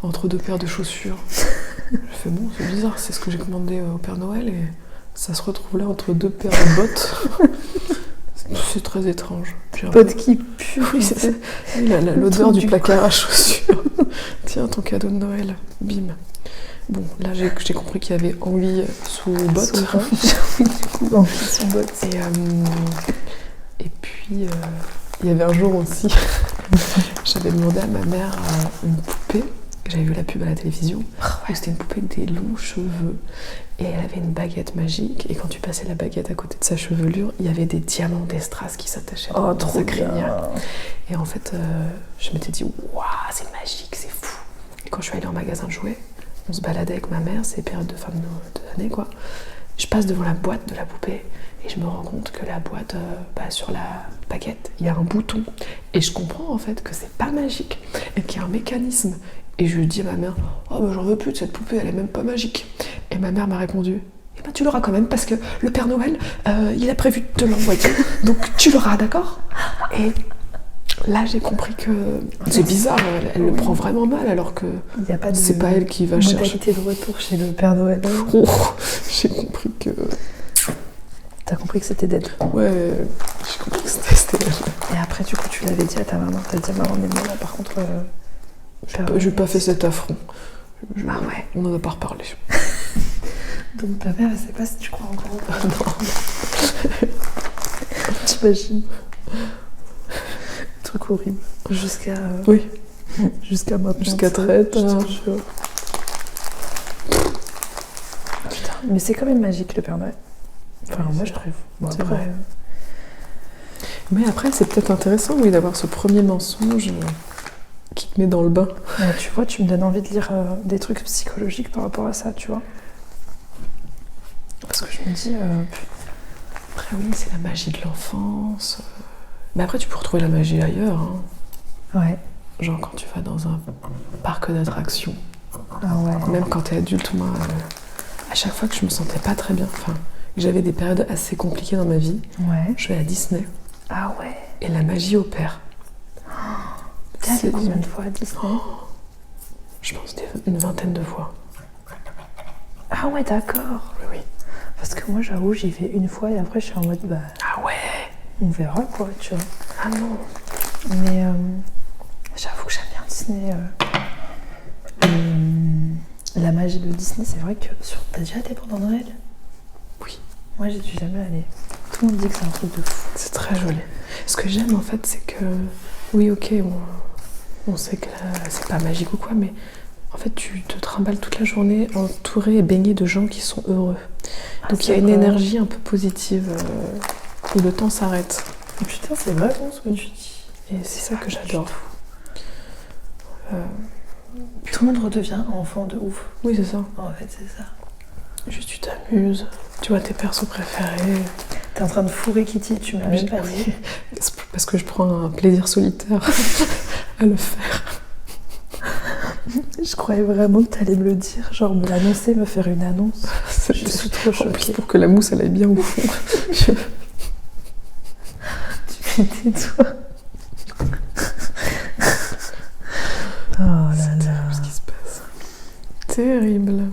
entre 2 paires de chaussures. Je fais bon, c'est bizarre, c'est ce que j'ai commandé au Père Noël et ça se retrouve là entre 2 paires de bottes. C'est très étrange. Bottes qui puent. Oui, c'est ça. L'odeur du placard à chaussures. Tiens, ton cadeau de Noël. Bim. Bon, là j'ai compris qu'il y avait anguille sous bottes. Oui, du coup, anguille sous bottes. Et puis, il y avait un jour aussi, j'avais demandé à ma mère une poupée. J'avais vu la pub à la télévision. C'était une poupée avec des longs cheveux. Et elle avait une baguette magique. Et quand tu passais la baguette à côté de sa chevelure, il y avait des diamants d'Estrasse qui s'attachaient dans sa crinière. Et en fait, je m'étais dit, waouh, c'est magique, c'est fou. Et quand je suis allée en magasin de jouets, on se baladait avec ma mère, c'est période de fin d'année, quoi. Je passe devant la boîte de la poupée et je me rends compte que la boîte, sur la baguette, il y a un bouton. Et je comprends en fait que c'est pas magique et qu'il y a un mécanisme. Et je lui dis à ma mère, oh bah j'en veux plus de cette poupée, elle est même pas magique. Et ma mère m'a répondu, eh ben tu l'auras quand même parce que le Père Noël, il a prévu de te l'envoyer. Donc tu l'auras, d'accord? Et là j'ai compris que c'est bizarre, elle le prend vraiment mal alors que c'est pas elle qui va chercher. Modalité de retour chez le Père Noël. Oh, j'ai compris que... T'as compris que c'était d'elle? Ouais, j'ai compris que c'était elle. Et après du coup tu l'avais dit à ta maman, t'as dit à maman, mais moi par contre... J'ai pas fait cet affront. Ah ouais. On en a pas reparlé. Donc ta mère, elle sait pas si tu crois encore. Non. T'imagines? Truc horrible. Jusqu'à... Oui. Jusqu'à maintenant. Jusqu'à très tard. Putain, mais c'est quand même magique le Père Noël. Enfin, moi je trouve. Bon, c'est après, vrai. Mais après, c'est peut-être intéressant, oui, d'avoir ce premier mensonge qui te met dans le bain. Tu vois, tu me donnes envie de lire des trucs psychologiques par rapport à ça, tu vois. Parce que je me dis... Après, oui, c'est la magie de l'enfance. Mais après, tu peux retrouver la magie ailleurs. Hein. Ouais. Genre quand tu vas dans un parc d'attractions. Ah ouais. Même quand t'es adulte, moi, à chaque fois que je me sentais pas très bien, enfin, j'avais des périodes assez compliquées dans ma vie, ouais. Je vais à Disney. Ah ouais. Et la magie opère. T'es allée combien de fois à Disney? Je pense une vingtaine de fois. Ah ouais, d'accord. Oui. Parce que moi, j'avoue, j'y vais une fois et après, je suis en mode, bah... Ah ouais. On verra, quoi, tu vois. Ah non. Mais j'avoue que j'aime bien Disney. La magie de Disney, c'est vrai que... T'as déjà été pendant Noël? Oui. Moi, j'y suis jamais allée. Tout le monde dit que c'est un truc de fou. C'est très joli. Ce que j'aime, en fait, c'est que... Oui, ok, on sait que là, c'est pas magique ou quoi, mais... En fait, tu te trimbales toute la journée entouré et baigné de gens qui sont heureux. Donc il y a une énergie un peu positive où le temps s'arrête. Et putain, c'est vraiment ce que tu dis. Et c'est ça que j'adore. Tout le monde redevient enfant de ouf. Oui, c'est ça. En fait, c'est ça. Juste tu t'amuses, tu vois tes persos préférés. T'es en train de fourrer Kitty, tu m'as même pas dit. Parce que je prends un plaisir solitaire à le faire. Je croyais vraiment que t'allais me le dire, genre me l'annoncer, me faire une annonce. Je suis trop choquée. Pour que la mousse elle aille bien au fond. Tu tais-toi. Oh là là. Ce qui se passe. Terrible.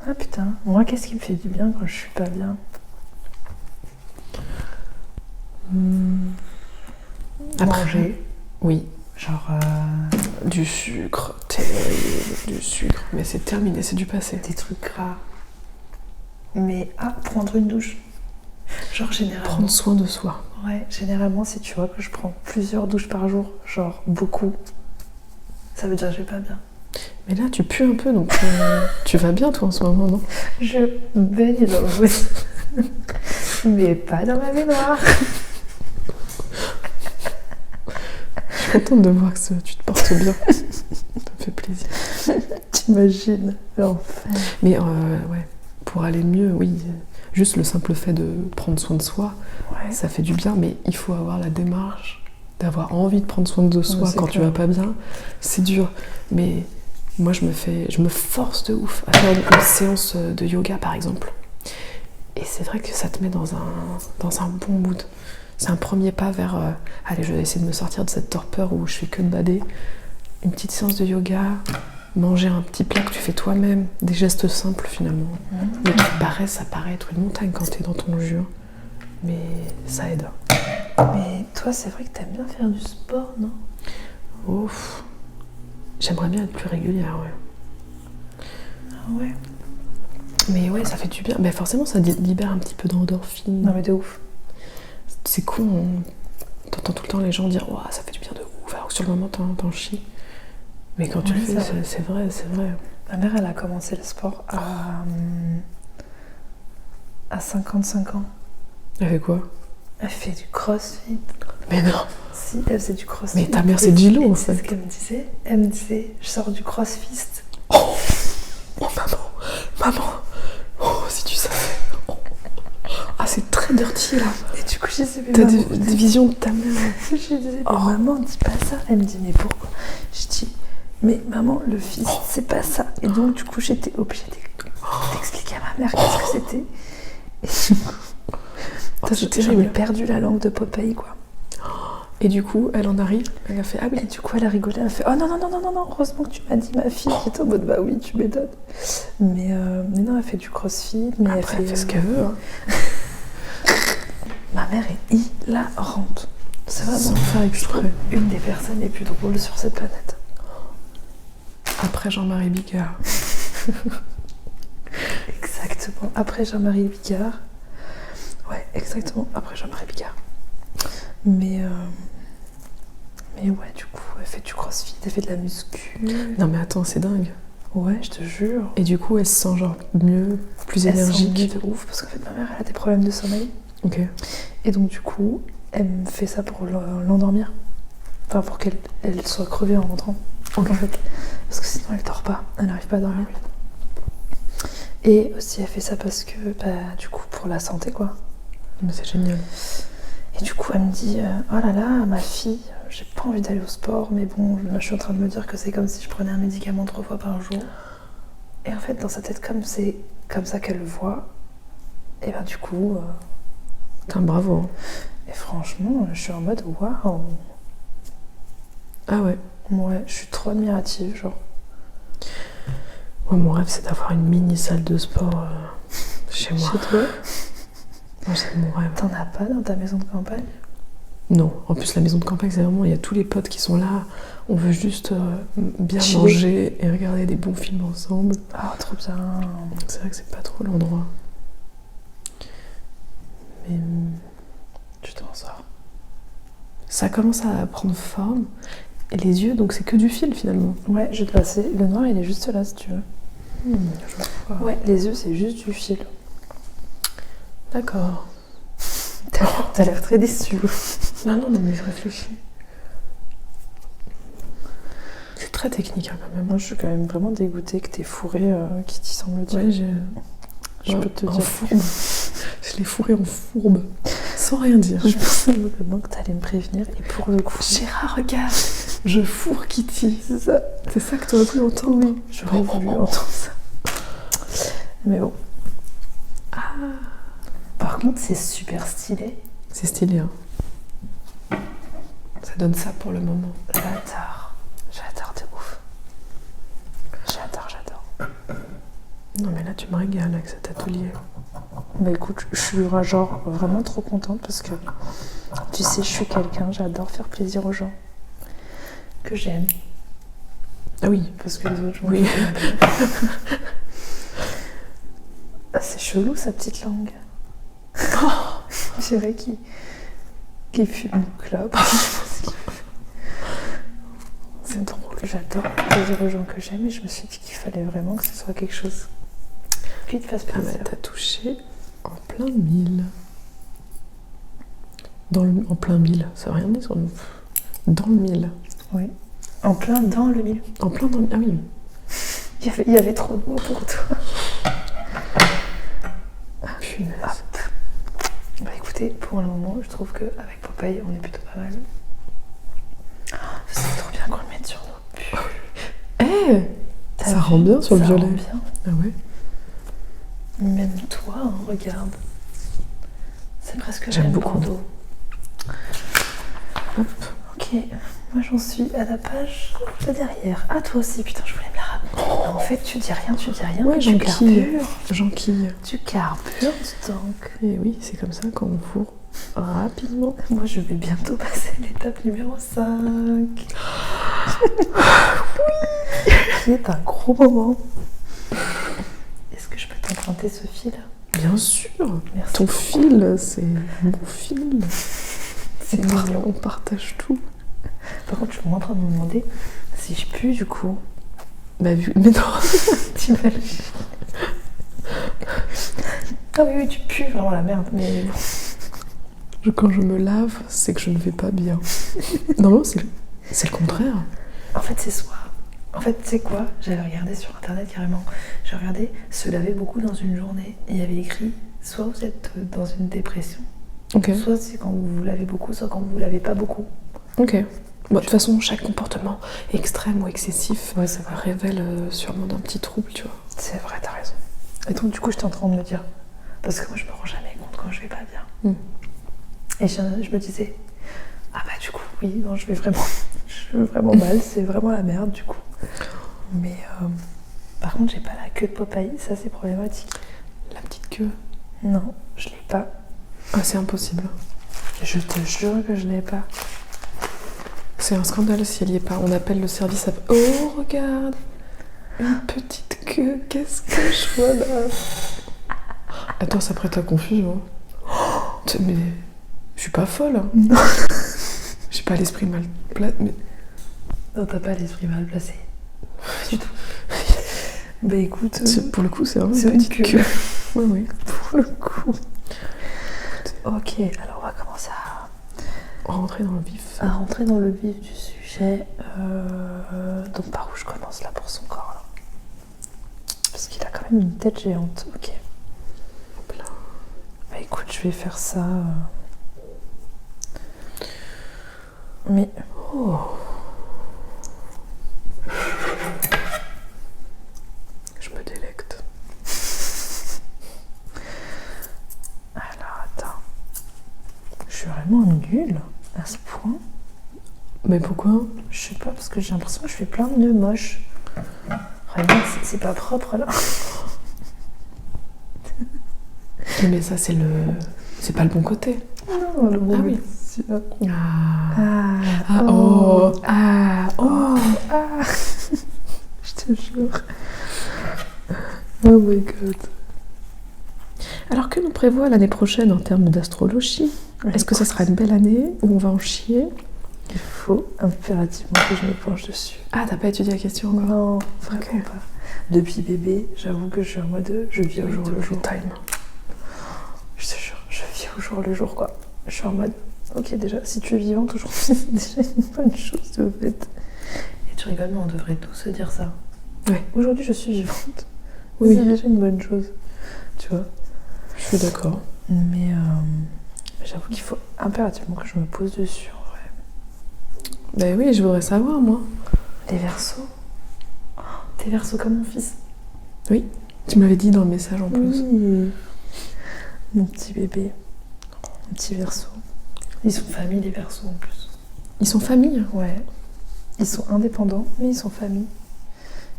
Ah putain, moi qu'est-ce qui me fait du bien quand je suis pas bien? Manger. Oui. Genre... Du sucre, terrible, du sucre. Mais c'est terminé, c'est du passé. Des trucs gras. Mais prendre une douche. Genre généralement. Prendre soin de soi. Ouais, généralement, si tu vois que je prends plusieurs douches par jour, genre beaucoup, ça veut dire que je vais pas bien. Mais là, tu pues un peu, donc tu vas bien, toi, en ce moment, non? Je baigne dans l'eau. Mais pas dans ma baignoire. Je suis contente de voir que tu te portes bien. Ça me fait plaisir. T'imagines l'enfer. Mais ouais, pour aller mieux, oui, juste le simple fait de prendre soin de soi, Ouais. ça fait du bien, mais il faut avoir la démarche d'avoir envie de prendre soin de soi c'est quand tu clair. vas pas bien. C'est dur, mais moi je me force de ouf à faire une séance de yoga par exemple. Et c'est vrai que ça te met dans un bon mood. C'est un premier pas vers allez, je vais essayer de me sortir de cette torpeur où je fais que de bader. Une petite séance de yoga, manger un petit plat que tu fais toi-même, des gestes simples finalement. Mais qui ça paraît être une montagne quand t'es dans ton jus. Mais ça aide. Mais toi, c'est vrai que t'aimes bien faire du sport, non? Ouf. J'aimerais bien être plus régulière, ouais. Ah ouais. Mais ouais, ça fait du bien. Mais forcément, ça libère un petit peu d'endorphine. Non mais de ouf. C'est con, t'entends tout le temps les gens dire « ça fait du bien de ouf », alors que sur le moment, t'en chies. Mais quand tu le fais, c'est vrai. Ma mère, elle a commencé le sport à 55 ans. Elle fait quoi? Elle fait du crossfit. Mais non. Si, elle faisait du crossfit. Mais ta mère, c'est Gilo, en C'est fait. ce qu'elle me disait. Elle me disait, je sors du crossfit. Oh, maman, oh, si tu savais. Oh. Ah, c'est très dirty, là. Et du coup, je disais, mais T'as maman, des visions de ta mère. je disais, mais maman, dis pas ça. Elle me dit, mais pourquoi? Je dis, mais maman, le fils, c'est pas ça. Et donc, du coup, j'étais obligée d'expliquer à ma mère qu'est-ce que c'était. Et du coup, C'est terrible. j'avais perdu la langue de Popeye, quoi. Et du coup, elle en arrive, elle a fait « Ah oui ». Et du coup, elle a rigolé, elle a fait « Oh non, heureusement que tu m'as dit ma fille ». J'étais en mode « Bah oui, tu m'étonnes ». Mais non, elle fait du crossfit. Mais Après, elle fait ce qu'elle veut. Hein. Ma mère est hilarante. C'est vraiment Sans faire exprès. une des personnes les plus drôles sur cette planète. Après Jean-Marie Bigard. Exactement. Après Jean-Marie Bigard. Ouais, exactement. Après Jean-Marie Bigard. Mais ouais, du coup, elle fait du crossfit, elle fait de la muscu. Non mais attends, c'est dingue. Ouais, je te jure. Et du coup, elle se sent genre mieux, plus Elle sent énergique. mieux de ouf, parce qu'en fait, ma mère, elle a des problèmes de sommeil. Ok. Et donc, du coup, elle me fait ça pour l'endormir. Enfin, pour qu'elle soit crevée en rentrant. Ok. En fait. Parce que sinon, elle dort pas. Elle n'arrive pas à dormir. Et aussi, elle fait ça parce que, du coup, pour la santé, quoi. Mais c'est génial. Et du coup, elle me dit « Oh là là, ma fille, j'ai pas envie d'aller au sport, mais bon, là, je suis en train de me dire que c'est comme si je prenais un médicament 3 fois par jour. » Et en fait, dans sa tête, comme c'est comme ça qu'elle le voit, et ben du coup... Putain, bravo. Hein. Et franchement, je suis en mode « Waouh !» Ah ouais. Ouais, je suis trop admirative, genre. Moi, mon rêve, c'est d'avoir une mini salle de sport chez moi. Chez toi? Moi, c'est mon rêve. T'en as pas dans ta maison de campagne? Non, en plus la maison de campagne, c'est vraiment, il y a tous les potes qui sont là, on veut juste bien Chiller. manger et regarder des bons films ensemble. Ah, trop bien. C'est vrai que c'est pas trop l'endroit. Mais Tu t'en sors. ça commence à prendre forme. Et les yeux, donc c'est que du fil finalement. Ouais, je vais te passer. Le noir, il est juste là, si tu veux. Je vois. Ouais, les yeux, c'est juste du fil. D'accord. T'as l'air très déçu. Non, mais je réfléchis. C'est très technique hein, quand même. Moi, je suis quand même vraiment dégoûtée que t'aies fourré qui t'y semble dire. Ouais, je peux te en dire. fourbe. Je l'ai fourré en fourbe. Sans rien dire. Je pensais vraiment que t'allais me prévenir. Et pour le coup, Gérard, regarde, je fourre Kitty. c'est ça. C'est ça que tu aurais pu entendre. Oui, j'aurais voulu entendre ça. Mais bon. Ah. Par contre, c'est super stylé. C'est stylé, hein. Ça donne ça pour le moment. J'adore. J'adore de ouf. J'adore. Non mais là tu me régales avec cet atelier. Bah écoute, je suis genre vraiment trop contente parce que tu sais, je suis quelqu'un, j'adore faire plaisir aux gens que j'aime. Ah oui. Parce que les autres, je m'en Oui. fous. Ah, c'est chelou sa petite langue. C'est vrai qu'il fume une clope. C'est drôle, j'adore dire aux gens que j'aime et je me suis dit qu'il fallait vraiment que ce soit quelque chose qui te fasse Ah plaisir. bah t'as touché en plein mille. En plein mille, ça veut rien dire sur le... Dans le mille. Oui. En plein dans le milieu. En plein dans le... Ah oui. Il y avait trop de mots pour toi. Punaise. Hop. Bah écoutez, pour le moment, je trouve qu'avec Popeye, on est plutôt pas mal. C'est trop bien qu'on le mette sur nos pulls. Ça rend bien sur le Ça violet. rend bien. Ah ouais. Même toi, hein, regarde. C'est presque J'aime même beaucoup. Bordeaux. Hop. Ok, moi j'en suis à la page de derrière. Ah toi aussi, putain, je voulais me la rappeler. En fait, tu dis rien. Ouais, tu carbures. j'enquille. Tu carbures, donc. Et oui, c'est comme ça qu'on fourre rapidement. Moi, je vais bientôt passer à l'étape numéro 5. Qui est un gros moment. Est-ce que je peux t'emprunter ce fil? Bien sûr. Merci. Ton fil, c'est mon fil. C'est On mignon. partage tout. Par contre, je suis en train de me demander si je pue du coup. Bah vu... Mais non. T'imagines? Ah oui, tu pues vraiment la merde, mais bon. Quand je me lave, c'est que je ne vais pas bien. Non, c'est le contraire. En fait, c'est soit. En fait, tu sais quoi? J'avais regardé sur internet carrément. J'ai regardé se laver beaucoup dans une journée. Et il y avait écrit soit vous êtes dans une dépression, Ok. soit c'est quand vous vous lavez beaucoup, soit quand vous vous lavez pas beaucoup. Ok. Bon, de toute façon, chaque comportement extrême ou excessif Ouais, c'est vrai. révèle sûrement d'un petit trouble, tu vois. C'est vrai, t'as raison. Et donc, du coup, j'étais en train de me dire. Parce que moi, je me rends jamais compte quand je vais pas bien. Et je me disais, ah bah du coup, oui, non, je vais vraiment mal, c'est vraiment la merde du coup. Mais par contre, j'ai pas la queue de Popeye, ça c'est problématique. La petite queue. Non, je l'ai pas. Ah, c'est impossible. Je te jure que je l'ai pas. C'est un scandale si elle y est pas. On appelle le service. Oh, regarde, une petite queue. Qu'est-ce que je vois là? Attends, ça prête à confusion. Mais je suis pas folle. Hein. Non. J'ai pas l'esprit mal placé. Mais... Non, t'as pas l'esprit mal placé. Du tout. Bah écoute, pour le coup, c'est vraiment c'est une petite queue. Oui, oui. pour le coup. Ok, alors on va commencer Rentrer dans le vif. à rentrer dans le vif du sujet. Donc par où je commence là pour son corps là? Parce qu'il a quand même une tête géante. Ok. Hop là. Bah écoute, je vais faire ça. Mais Oh. Je me délecte. alors attends. Je suis vraiment nulle à ce point. Mais pourquoi? Je sais pas, parce que j'ai l'impression que je fais plein de nœuds moches. Regarde, c'est pas propre là. Mais ça, c'est le... C'est pas le bon côté. Non, le Ah oui. Ah, Ah, oh, oh. Ah, oh. ah. Je te jure. Oh my god. Alors que nous prévoit l'année prochaine en termes d'astrologie? Est-ce que ça sera une belle année où on va en chier? Il faut impérativement que je me penche dessus. Ah, t'as pas étudié la question encore? Non, vraiment Ok. pas. Depuis bébé, j'avoue que je suis en mode je vis au jour le jour. Time. Je te jure, je vis au jour le jour quoi. Je suis en mode, ok déjà, si tu es vivante aujourd'hui, c'est déjà une bonne chose de fait. Et tu rigoles, mais on devrait tous se dire ça. Ouais. Aujourd'hui je suis vivante. Oui. C'est déjà une bonne chose. Tu vois. Je suis d'accord. Mais j'avoue qu'il faut impérativement que je me pose dessus en vrai. Ben oui, je voudrais savoir, moi. Les Verseaux. Oh, t'es Verseau comme mon fils. Oui, tu m'avais dit dans le message en plus. Oui. Mon petit bébé. Mon petit Verseau. Ils sont famille les Verseaux en plus. Ils sont famille? Ouais. Ils sont indépendants, mais ils sont famille.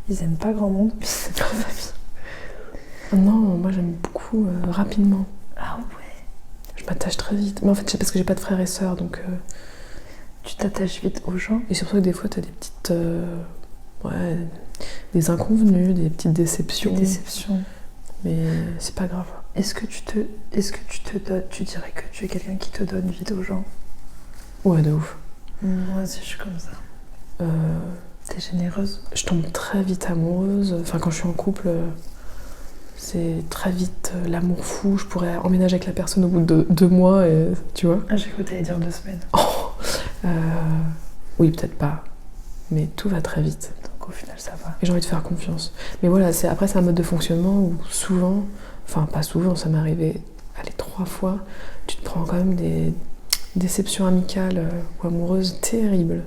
Ils aiment pas grand monde, mais ils aiment leur famille. Non, moi j'aime beaucoup rapidement. Ah ouais. Je m'attache très vite. Mais en fait, c'est parce que j'ai pas de frères et sœurs, donc... Tu t'attaches vite aux gens. Et surtout que des fois, t'as des petites... ouais, des inconvenus, des petites déceptions. Des déceptions. Mais c'est pas grave. Est-ce que tu te donnes, tu dirais que tu es quelqu'un qui te donne vite aux gens? Ouais, de ouf. Moi aussi, je suis comme ça. T'es généreuse? Je tombe très vite amoureuse. Enfin, quand je suis en couple, c'est très vite l'amour fou. Je pourrais emménager avec la personne au bout de 2 mois, et, tu vois. Ah, j'ai cru que t'allais dire 2 semaines. Oui, peut-être pas. Mais tout va très vite. Donc au final, ça va. Et j'ai envie de faire confiance. Mais voilà, après, c'est un mode de fonctionnement où souvent, enfin pas souvent, ça m'est arrivé, 3 fois, tu te prends quand même des déceptions amicales ou amoureuses terribles.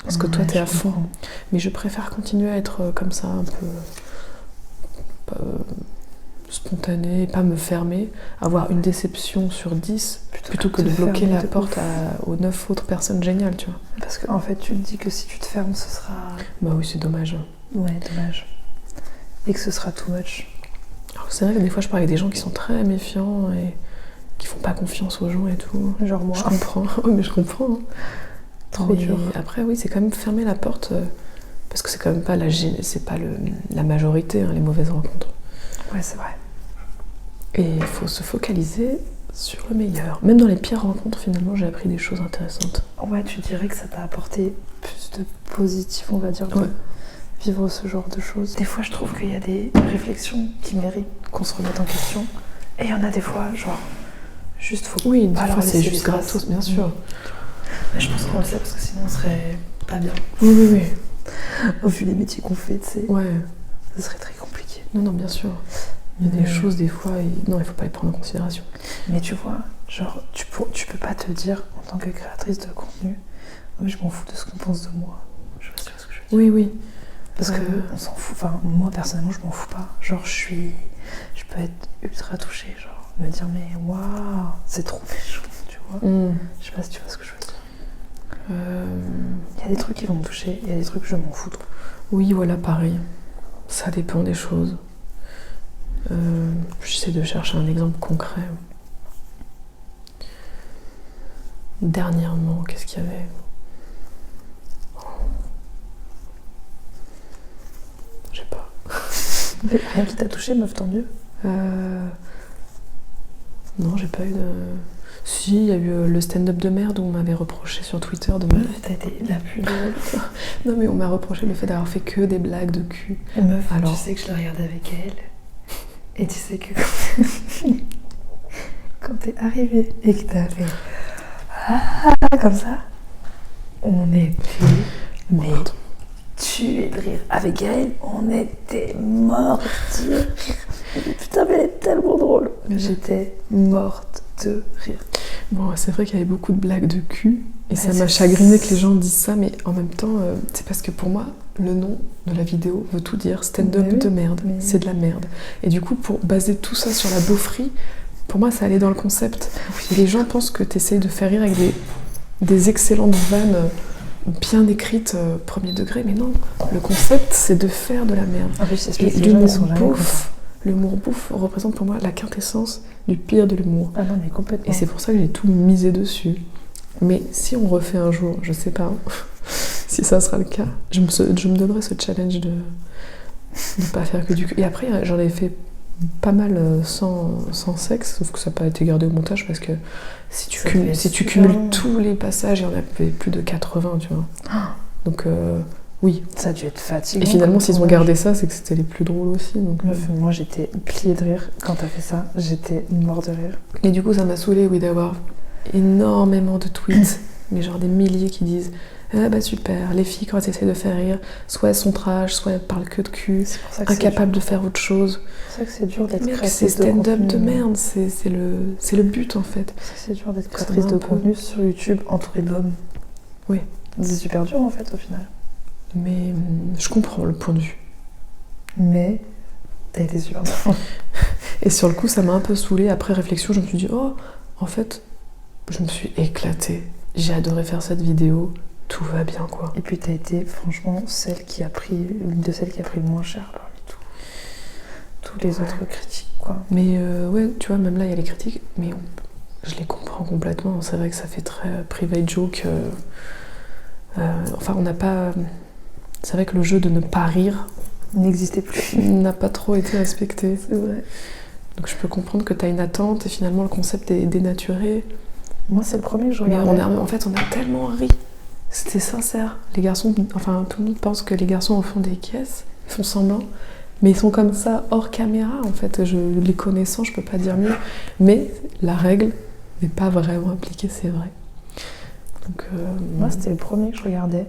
Parce que toi, t'es à fond. Mais je préfère continuer à être comme ça, un peu spontanée, pas me fermer, avoir une déception sur 10, plutôt que de bloquer la porte aux 9 autres personnes géniales, tu vois. Parce qu'en fait, tu te dis que si tu te fermes, ce sera... Bah oui, c'est dommage. Ouais, dommage. Et que ce sera too much. Alors, c'est vrai que des fois, je parle avec des gens qui sont très méfiants et qui font pas confiance aux gens et tout. Genre moi. Je comprends. Oui, mais je comprends. Hein. Trop dur. Après, oui, c'est quand même fermer la porte, parce que c'est quand même pas la majorité, hein, les mauvaises rencontres. Ouais, c'est vrai. Et il faut se focaliser sur le meilleur. Même dans les pires rencontres, finalement, j'ai appris des choses intéressantes. Ouais, tu dirais que ça t'a apporté plus de positif, on va dire, de vivre ce genre de choses. Des fois, je trouve qu'il y a des réflexions qui méritent qu'on se remette en question. Et il y en a des fois, genre, juste faut oui, pas leur c'est laisser juste l'espace. gratos, bien sûr. Mais je pense qu'on le sait parce que sinon on serait pas bien. Oui. Au vu des métiers qu'on fait, tu sais, Ouais. ça serait très compliqué. Non, bien sûr. Il y a des choses, des fois, non, il faut pas les prendre en considération. Mais tu vois, genre, tu peux pas te dire, en tant que créatrice de contenu, oh, je m'en fous de ce qu'on pense de moi. Je sais pas si tu vois ce que je veux dire. Oui. Parce que on s'en fout. Enfin, moi, personnellement, je m'en fous pas. Genre, je peux être ultra touchée, genre, me dire, mais waouh, c'est trop méchant, tu vois. Je sais pas si tu vois ce que je veux dire. Il y a des trucs qui vont me toucher, il y a des trucs que je m'en fous. Oui, voilà, pareil. Ça dépend des choses. J'essaie de chercher un exemple concret. Dernièrement, qu'est-ce qu'il y avait? Je sais pas. Rien qui t'a touché, meuf, tant mieux. Non, j'ai pas eu de... Si, il y a eu le stand-up de merde où on m'avait reproché sur Twitter de me... T'as été la plus drôle. Non, mais on m'a reproché le fait d'avoir fait que des blagues de cul. Et meuf, alors... tu sais que je la regardais avec elle. Et tu sais que quand t'es arrivée et que t'as fait comme ça, on était tués de rire. Avec elle, on était morts de rire. Putain, mais elle est tellement drôle. J'étais morte de rire. Bon, c'est vrai qu'il y avait beaucoup de blagues de cul. Et ça m'a c'est- chagriné que les gens disent ça, mais en même temps, c'est parce que pour moi, le nom de la vidéo veut tout dire. Stand-up Mais oui, de merde, mais- c'est de la merde. Et du coup, pour baser tout ça sur la beaufrie, pour moi, ça allait dans le concept. Et les gens pensent que t'essayes de faire rire avec des excellentes vannes bien écrites, premier degré, mais non. Le concept, c'est de faire de la merde. En fait, Et l'humour bouffe représente pour moi la quintessence du pire de l'humour. Ah non, mais complètement. Et c'est pour ça que j'ai tout misé dessus. Mais si on refait un jour, je sais pas si ça sera le cas, je me donnerai ce challenge de pas faire que du cul. Et après, j'en ai fait pas mal sans sexe, sauf que ça n'a pas été gardé au montage parce que si tu cumules tous les passages, il y en avait plus de 80, tu vois. Donc oui. Ça a dû être fatigant. Et finalement, s'ils ont gardé ça, c'est que c'était les plus drôles aussi. Donc, Meuf, moi j'étais pliée de rire quand t'as fait ça, j'étais mort de rire. Et du coup, ça m'a saoulée, oui, d'avoir énormément de tweets, mais genre des milliers qui disent ah bah super, les filles quand elles essaient de faire rire, soit elles sont trash, soit elles parlent que de cul, incapables de faire autre chose. C'est pour ça que c'est dur d'être créatrice c'est de stand-up contenu. de merde, c'est le but en fait. C'est sûr d'être créatrice de contenu sur YouTube entourée d'hommes. Oui. C'est super dur en fait au final. Mais je comprends le point de vue. Mais t'as été super drôle. Et sur le coup, ça m'a un peu saoulée. Après réflexion, je me suis dit oh, en fait, je me suis éclatée. J'ai adoré faire cette vidéo. Tout va bien, quoi. Et puis t'as été franchement l'une de celles qui a pris le moins cher parmi tous les autres critiques, quoi. Mais ouais, tu vois, même là, il y a les critiques, mais je les comprends complètement. C'est vrai que ça fait très private joke. Enfin, on n'a pas... C'est vrai que le jeu de ne pas rire, n'existait plus. n'a pas trop été respecté. C'est vrai. Donc je peux comprendre que tu as une attente et finalement le concept est dénaturé. Moi, c'est le premier que je Mais regardais. en fait, on a tellement ri. C'était sincère. Les garçons, enfin, tout le monde pense que les garçons en font des caisses, ils font semblant. Mais ils sont comme ça, hors caméra, en fait. Les connaissant, je peux pas dire mieux. Mais la règle n'est pas vraiment appliquée, c'est vrai. Donc, Moi, c'était le premier que je regardais.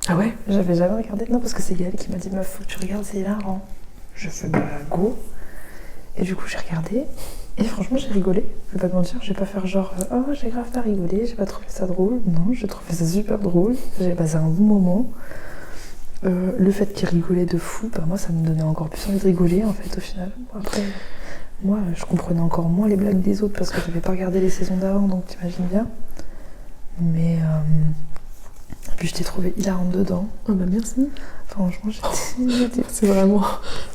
Ah ouais? J'avais jamais regardé. Non, parce que c'est Gaël qui m'a dit, meuf, faut que tu regardes, c'est hilarant. Je fais, bah, go. Et du coup, j'ai regardé. Et franchement, j'ai rigolé. Je vais pas te mentir, je vais pas faire genre, oh, j'ai grave pas rigolé, j'ai pas trouvé ça drôle. Non, j'ai trouvé ça super drôle. J'ai passé un bon moment. Le fait qu'il rigolait de fou, bah, moi, ça me donnait encore plus envie de rigoler, en fait, au final. Après, moi, je comprenais encore moins les blagues des autres parce que j'avais pas regardé les saisons d'avant, donc t'imagines bien. Mais puis je t'ai trouvé hilarante dedans. Ah bah merci. Franchement, j'étais... C'est vraiment...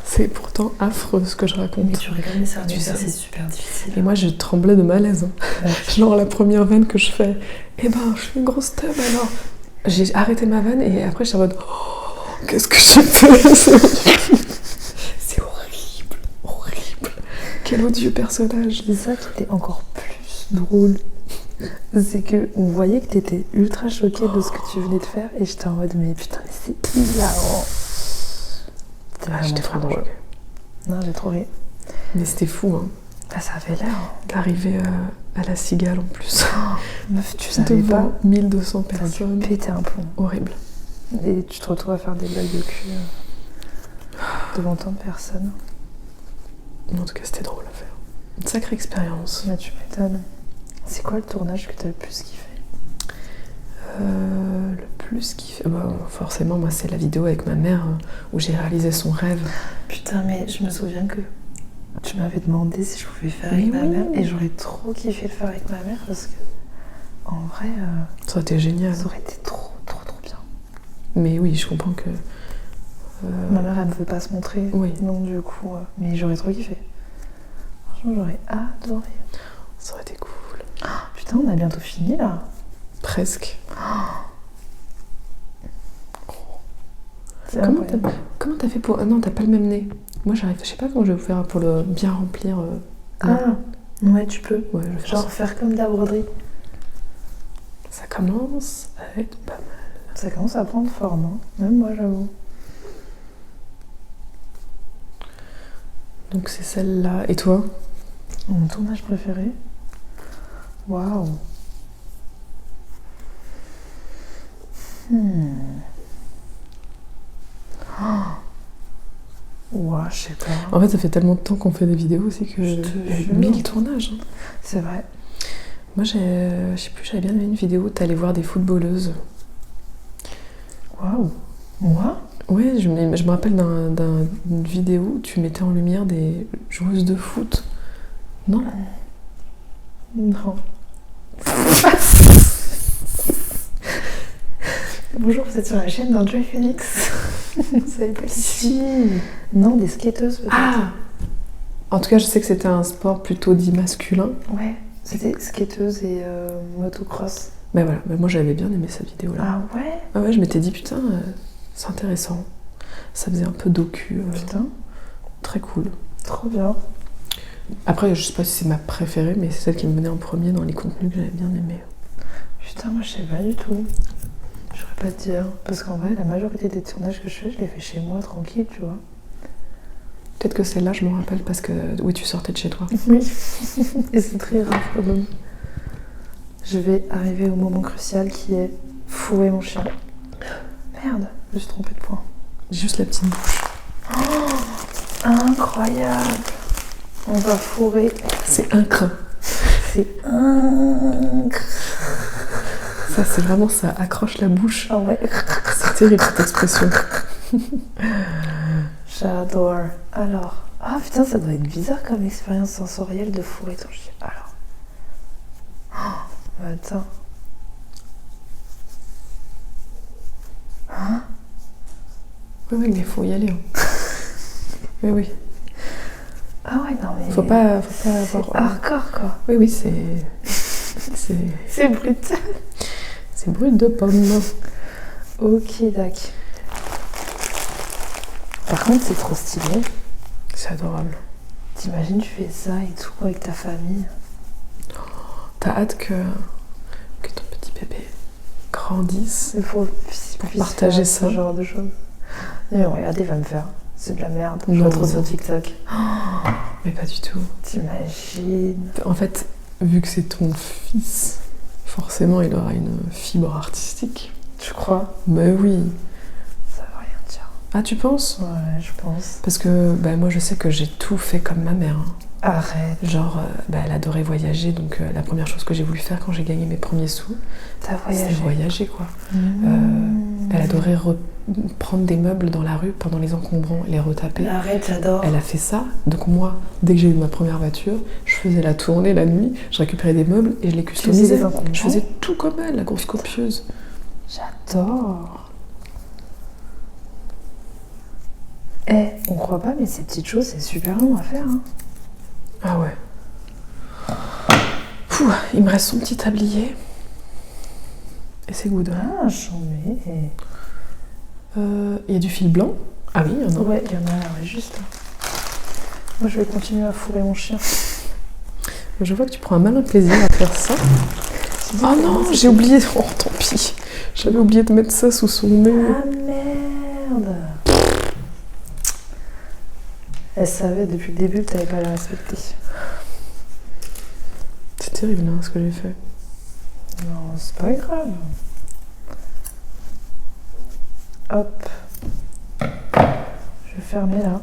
C'est pourtant affreux ce que je raconte. Mais tu rigoles, mais ça, Tu sais, c'est super difficile. Et moi, je tremblais de malaise. Ouais. Genre, la première vanne que je fais, eh ben, je fais une grosse teub alors. J'ai arrêté ma vanne et après, je suis en mode, oh, qu'est-ce que j'ai fait? C'est horrible, horrible. Quel odieux personnage. C'est ça qui était encore plus drôle. C'est que on voyait que t'étais ultra choquée de ce que tu venais de faire et j'étais en mode, mais putain, mais c'est hilarant. C'était vraiment J'étais trop vraiment drôle. choquée. Non, j'ai trop ri. Mais c'était fou, hein. Ah, ça avait l'air. D'arriver à la cigale en plus. Meuf, tu savais Devant pas. 1200 T'as dû personnes. péter un plomb. Horrible. Et tu te retrouves à faire des blagues de cul devant tant de personnes. En tout cas, c'était drôle à faire. Une sacrée expérience. Mais tu m'étonnes. C'est quoi le tournage que t'as le plus kiffé? Le plus kiffé, bah, forcément, moi, c'est la vidéo avec ma mère où j'ai réalisé son rêve. Putain, mais je me souviens que tu m'avais demandé si je pouvais faire avec Mais ma oui. mère et j'aurais trop kiffé le faire avec ma mère parce que, en vrai, Ça aurait été génial. ça aurait été trop bien. Mais oui, je comprends que. Ma mère, elle ne veut pas se montrer. Oui. Donc, du coup, mais j'aurais trop kiffé. Franchement, j'aurais adoré. Ça aurait été cool. Putain, on a bientôt fini là. Presque. C'est incroyable. Comment t'as fait pour. Ah non, t'as pas le même nez. Moi, j'arrive. Je sais pas comment je vais faire pour le bien remplir. Ah, ouais, tu peux. Ouais, je vais faire Genre ça. faire comme de la broderie. Ça commence à être pas mal. Ça commence à prendre forme, hein. Même moi, j'avoue. Donc, c'est celle-là. Et toi? Mon tournage préféré? Waouh. Ouah, je sais pas. En fait, ça fait tellement de temps qu'on fait des vidéos aussi que Je te j'ai jure. 1000 tournages. Hein. C'est vrai. Moi, je sais plus, j'avais bien aimé une vidéo où t'allais voir des footballeuses. Waouh. Moi? Ouais, je me rappelle d'une vidéo où tu mettais en lumière des joueuses de foot. Non? Non. Bonjour, vous êtes sur la chaîne d'Enjoy Phoenix. Vous savez pas qui Si. Non, des skateuses peut-être. Ah! En tout cas, je sais que c'était un sport plutôt dit masculin. Ouais, c'était skateuse et motocross. Mais voilà, mais moi j'avais bien aimé cette vidéo-là. Ah ouais? Ah ouais, je m'étais dit, putain, c'est intéressant. Ça faisait un peu docu. Putain, Très cool. trop bien. Après, je sais pas si c'est ma préférée, mais c'est celle qui me menait en premier dans les contenus que j'avais bien aimé. Putain, moi je sais pas du tout. Je saurais pas te dire. Parce qu'en vrai, la majorité des tournages que je fais, je les fais chez moi, tranquille, tu vois. Peut-être que celle-là, je m'en rappelle parce que oui, tu sortais de chez toi. Oui. Et c'est très rare quand même. Je vais arriver au moment crucial qui est fourrer mon chien. Merde, je me suis trompée de point. Juste la petite bouche. Incroyable. On va fourrer. C'est un crin. C'est un... Ça, c'est vraiment ça. Accroche la bouche. Ah ouais. C'est terrible cette expression. J'adore. Alors. Ah putain, ça doit être bizarre comme expérience sensorielle de fourrer ton chien. Alors. Oh, attends. Hein? Oui, oui, mais faut y aller. Hein. Oui, oui. Ah ouais, non mais... Faut pas c'est avoir... hardcore quoi. Oui, oui, c'est... C'est brutal. C'est brut de pomme. Ok, dac. Par contre, c'est trop stylé. C'est adorable. T'imagines, tu fais ça et tout avec ta famille. T'as hâte que ton petit bébé grandisse Pour partager ça. Ce genre de choses. Mais regardez, il va me faire. C'est de la merde. Je Non. vois trop sur TikTok. Mais pas du tout. T'imagines. En fait, vu que c'est ton fils, forcément il aura une fibre artistique. Tu crois? Mais oui. Ça va rien dire. Ah, tu penses? Ouais, je pense. Parce que moi je sais que j'ai tout fait comme ma mère. Hein. Arrête. Genre, elle adorait voyager, donc la première chose que j'ai voulu faire quand j'ai gagné mes premiers sous, T'as c'était voyagé. voyager quoi. Mmh. Elle adorait prendre des meubles dans la rue pendant les encombrants et les retaper. Arrête, j'adore. Elle a fait ça, donc moi, dès que j'ai eu ma première voiture, je faisais la tournée la nuit, je récupérais des meubles et je les customisais. Je faisais tout comme elle, la grosse copieuse. J'adore. Eh, on croit pas, mais ces petites choses, c'est super long à faire. Hein. Ah ouais. Pouh, il me reste son petit tablier. Et c'est good. Ah, j'en mets. Il y a du fil blanc. Ah oui, il y en a. Ouais, il y en a, ouais, juste. Moi, je vais continuer à fourrer mon chien. Je vois que tu prends un malin plaisir à faire ça. Oh non, j'ai oublié. Oh, tant pis. J'avais oublié de mettre ça sous son nez. Ah merde. Elle savait depuis le début que t'avais pas à la respecter. C'est terrible hein, ce que j'ai fait. Non, c'est pas grave. Hop. Je vais fermer là.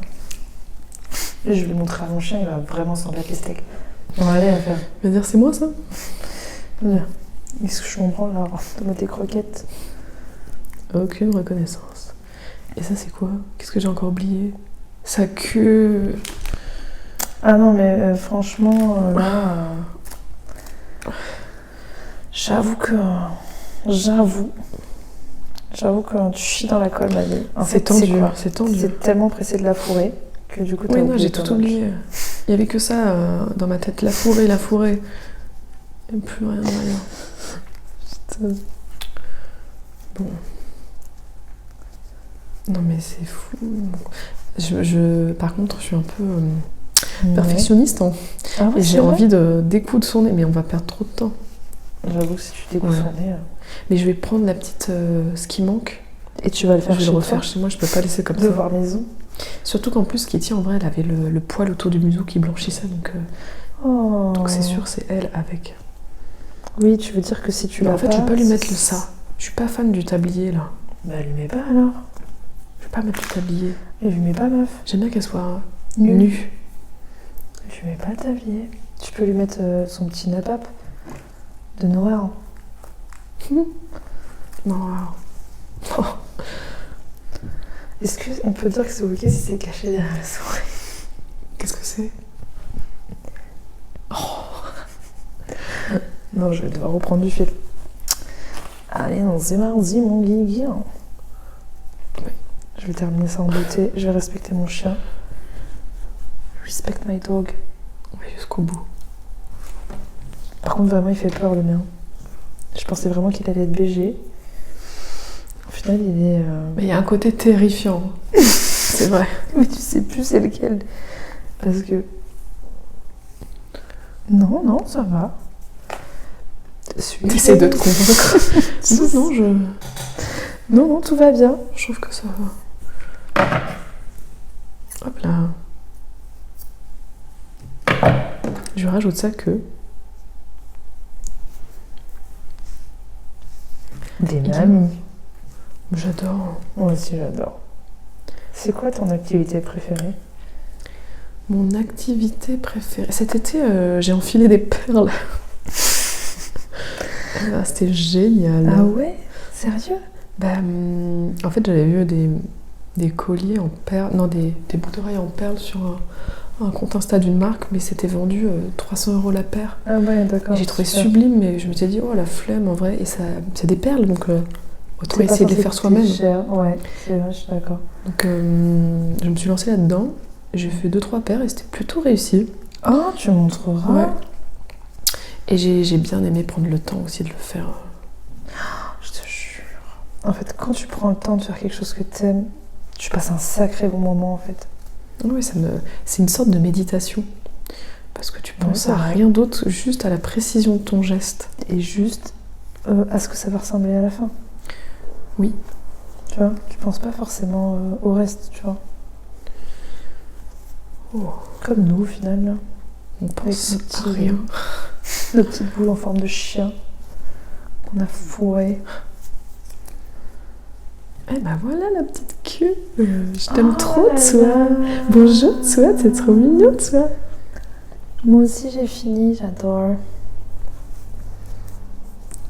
Et je vais le montrer à mon chien, il va vraiment s'en battre les steaks. On va aller la faire. Tu vas dire c'est moi ça? Bien. Est-ce que je m'en prends là de mettre des croquettes? Aucune reconnaissance. Et ça c'est quoi? Qu'est-ce que j'ai encore oublié? Sa queue. Ah non mais franchement là... J'avoue que tu chies dans la colle ma vie. En C'est fait, tendu, quoi c'est tendu. C'est tellement pressé de la fourrer que du coup t'as Oui, non, oublié j'ai ton tout oublié. Il y avait que ça dans ma tête, la fourrée. Et plus rien derrière. Putain. Bon. Non mais c'est fou. Par contre, je suis un peu perfectionniste. Hein. Ah ouais, Et j'ai envie de découdre son nez, mais on va perdre trop de temps. J'avoue que si tu découpes Ouais. son nez... Mais je vais prendre la petite... ce qui manque. Et tu vas le faire Je vais chez le refaire toi chez moi, je peux pas laisser comme de ça. voir maison. Surtout qu'en plus, Kitty, en vrai, elle avait le poil autour du museau qui blanchissait, donc c'est sûr, c'est elle avec. Oui, tu veux dire que si tu Mais l'as en fait, pas, je vais pas lui mettre le ça. Je suis pas fan du tablier, là. Bah lui mets pas alors. Je vais pas mettre le tablier. Et lui mets pas meuf. J'aime bien qu'elle soit Nue. nue. Tu mets pas le tablier. Tu peux lui mettre son petit napap de Noël. Non, oh. Est-ce qu'on peut dire que c'est ok si c'est caché derrière la souris? Qu'est-ce que c'est? Non, je vais devoir reprendre du fil. Allez, non, c'est mardi, mon guigui. Oui. Je vais terminer ça en beauté. Je vais respecter mon chien. Respect my dog. Oui, jusqu'au bout. Par contre, vraiment, il fait peur, le mien. Je pensais vraiment qu'il allait être BG. Au final, il est... Mais il y a un côté terrifiant. C'est vrai. Mais tu sais plus c'est lequel. Parce que... Non, ça va. T'essaies de te convaincre. Non, tout va bien. Je trouve que ça va. Hop là. Je rajoute ça que... Des mamies. J'adore. Moi aussi, j'adore. C'est quoi ton activité préférée? Mon activité préférée... Cet été, j'ai enfilé des perles. Ah, c'était génial. Ah ouais? Sérieux? En fait, j'avais vu des colliers en perles... Non, des boucles d'oreilles en perles sur un compte Insta d'une marque, mais c'était vendu 300 € la paire. Ah ouais, d'accord. Et j'ai trouvé super. sublime, mais je me suis dit, oh la flemme en vrai. Et ça, c'est des perles, donc autant C'est pas essayer de les censé faire coûter soi-même. cher. Ouais, c'est vrai, je suis d'accord. Donc je me suis lancée là-dedans. J'ai fait 2-3 paires et c'était plutôt réussi. Oh, tu montreras. Ouais. Et j'ai bien aimé prendre le temps aussi de le faire. Je te jure. En fait, quand tu prends le temps de faire quelque chose que t'aimes, Tu passes un sacré bon moment en fait. Oui, c'est une sorte de méditation. Parce que tu penses Ouais, à c'est vrai. rien d'autre, juste à la précision de ton geste. Et juste à ce que ça va ressembler à la fin. Oui. Tu vois, tu penses pas forcément au reste, tu vois. Oh. Comme nous au final, là. On pense Avec nos à rien. Nos petites boules en forme de chien qu'on a fourré. Eh ben voilà la petite queue. Je t'aime Oh trop, là toi. là. Bonjour, toi, t'es trop mignon, toi. Moi aussi j'ai fini, j'adore.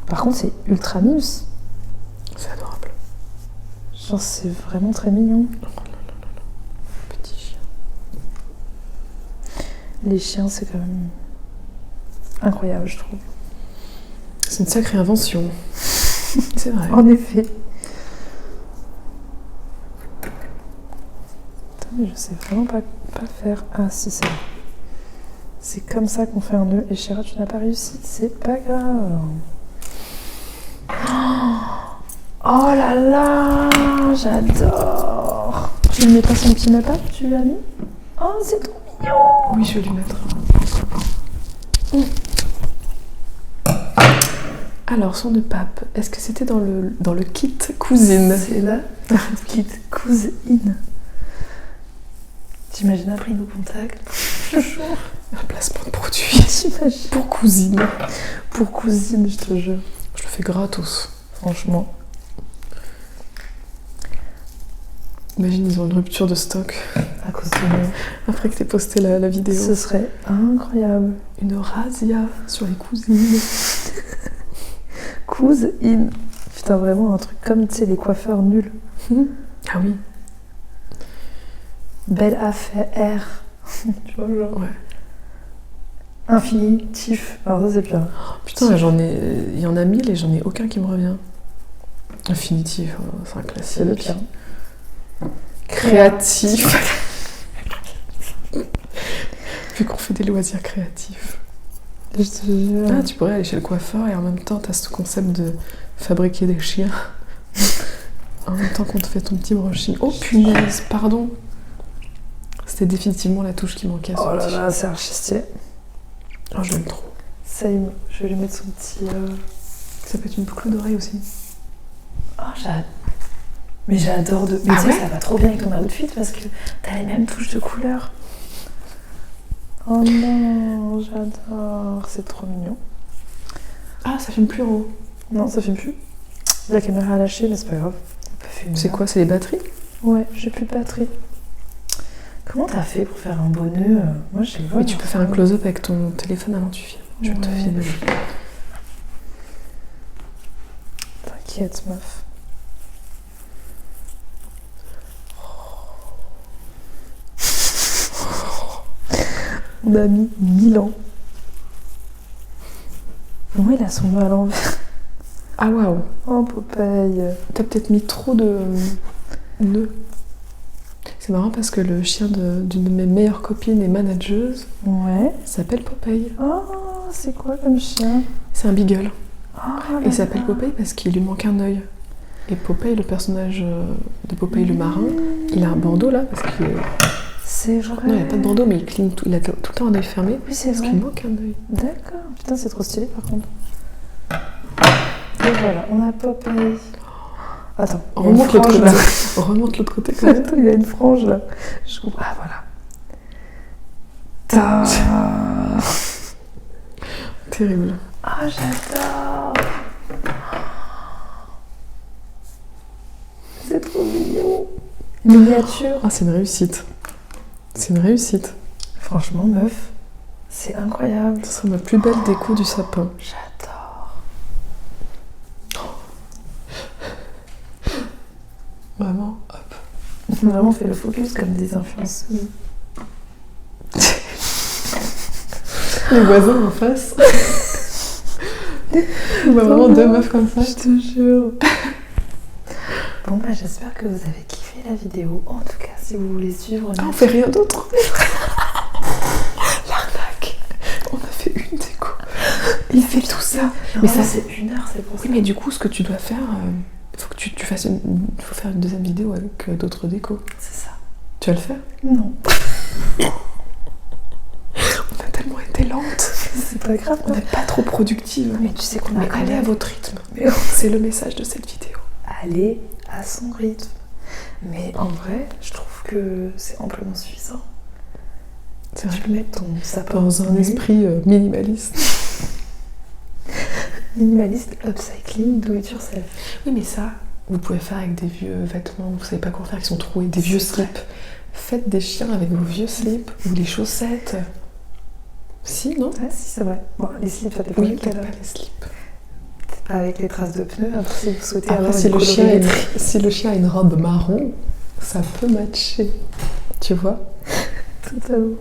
Par contre c'est ultra mimes. C'est adorable. Genre c'est vraiment très mignon. Petit chien. Les chiens c'est quand même incroyable je trouve. C'est une sacrée invention. C'est vrai. En effet. Attends, mais je sais vraiment pas faire. Ah si c'est bon. C'est comme ça qu'on fait un nœud. Et Chéra, tu n'as pas réussi, c'est pas grave. Oh là là, j'adore. Tu ne mets pas son petit napa, tu l'as mis? Oh, c'est trop mignon. Oui, je vais lui mettre. Alors, son de pape, est-ce que c'était dans le kit cousine? C'est là, petite cousine. T'imagines après nos contacts? Un placement de produit. T'imagines? Pour cousine. Pour cousine, je te jure. Je le fais gratos. Franchement. Imagine, ils ont une rupture de stock. À cause de nous. Après que t'aies posté la vidéo. Ce serait incroyable. Une razzia sur les cousines. Cousine. Putain, vraiment un truc comme, tu sais, les coiffeurs nuls. Ah oui. Belle affaire. Tu vois, genre. Ouais. Infinitif. Alors ça, c'est bien. Putain, il y en a 1000 et j'en ai aucun qui me revient. Infinitif, c'est un classique. C'est le pire. Créatif. Vu qu'on fait des loisirs créatifs. Je te jure. Ah, tu pourrais aller chez le coiffeur et en même temps, t'as ce concept de fabriquer des chiens. En même temps qu'on te fait ton petit brushing. Oh punaise, pardon. C'était définitivement la touche qui manquait à ce Oh là petit là, c'est archi stylé. chien. Oh, je l'aime trop. Same. Je vais lui mettre son petit... Ça peut être une boucle d'oreille aussi. Oh, j'adore. Mais j'adore de... Mais Ah tu sais, ouais ça va trop bien avec ton outfit parce que t'as les mêmes touches de couleur. Oh non, j'adore. C'est trop mignon. Ah, ça filme plus en haut. Non, ça filme plus. La caméra a lâché, mais c'est pas grave. On peut filmer. C'est quoi, c'est les batteries? Ouais, j'ai plus de batterie. Comment t'as fait pour faire un beau nœud? Moi, je sais pas. Oui, tu peux faire un close-up avec ton téléphone avant que tu filmes. Je vais te Ouais. filmer. T'inquiète, meuf. On a mis 1000 ans. Ouais, il a son nœud à l'envers. Ah waouh. Oh, Popeye. T'as peut-être mis trop de nœuds. C'est marrant parce que le chien d'une de mes meilleures copines et manageuse Ouais. s'appelle Popeye. Oh, c'est quoi comme chien? C'est un beagle. Oh, Et il s'appelle Popeye parce qu'il lui manque un œil. Et Popeye, le personnage de Popeye le marin, il a un bandeau là parce que... C'est vrai. Non, il n'a pas de bandeau, mais il cligne tout, il a tout le temps un œil fermé Oui, c'est parce vrai. qu'il manque un œil. D'accord. Putain, c'est trop stylé par contre. Et voilà, on a Popeye. Attends, il y a une Remonte l'autre frange côté. là. Remonte l'autre côté quand même. Attends, il y a une frange là. Je comprends. Ah voilà. Ta. Terrible. Ah, j'adore. C'est trop mignon. Miniature. Ah, c'est une réussite. C'est une réussite. Franchement, meuf, c'est incroyable. Ce sera ma plus belle déco du sapin. J'adore. Vraiment, hop. On a vraiment fait le focus comme des influenceuses. Les voisins en face. On voit vraiment deux meufs comme ça. Je te jure. Bon bah j'espère que vous avez kiffé la vidéo. En tout cas, si vous voulez suivre... Ah, on fait rien d'autre. L'arnaque. On a fait une déco. Il fait tout ça. Mais ça c'est 1 heure, c'est pour ça. Oui, mais du coup, ce que tu dois faire, il faut que tu fasses faut faire une deuxième vidéo avec d'autres décos. C'est ça. Tu vas le faire? Non. On a tellement été lente. C'est pas grave. On n'est pas trop productive. Mais tu sais qu'on a Mais quand allez à même... votre rythme. C'est le message de cette vidéo. Aller à son rythme. Mais en vrai, je trouve que c'est amplement suffisant. C'est vrai. Tu mets ton sapin Dans un nu, esprit minimaliste. minimaliste, upcycling, do it yourself. Oui, mais ça, vous pouvez faire avec des vieux vêtements, vous savez pas quoi faire, qui sont troués, des vieux C'est vrai. slips. Faites des chiens avec vos vieux slips ou les chaussettes. Si, non? Ah si, c'est vrai. Bon, les slips, ça dépend Oui, lesquels, pas hein. les slips. Pas avec les traces de pneus. Après, si vous souhaitez Après, avoir si une le, chien a colorimétrie. si le chien a une robe marron, ça peut matcher. Tu vois? Totalement.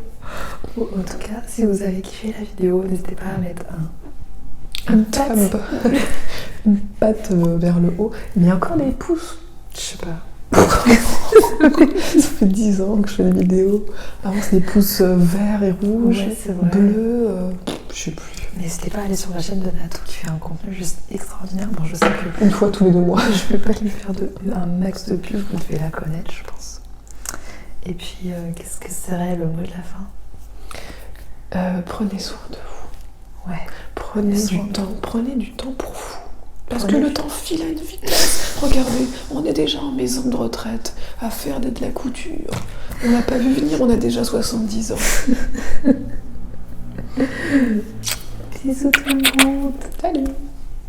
Bon, en tout cas, si vous avez kiffé la vidéo, n'hésitez pas à mettre Un patte. thumb. Une patte vers le haut. Mais il y a encore des pouces. Je sais pas. Ça fait 10 ans que je fais des vidéos. Avant, c'est des pouces verts et rouges, Ouais, c'est vrai. bleus, je sais plus. N'hésitez pas à aller sur la chaîne de Nato qui fait un contenu juste extraordinaire. Bon, je sais que Une fois tous les 2 mois. je vais pas lui faire un max de pub, vous devez la connaître, je pense. Et puis, qu'est-ce que serait le mot de la fin? Prenez soin de vous. Ouais. Prenez soin du de temps. Prenez du temps pour vous. Parce Prenez que le du- temps file à une vitesse. Regardez, on est déjà en maison de retraite à faire de la couture. On n'a pas vu venir, on a déjà 70 ans. Bisous tout le monde. Salut!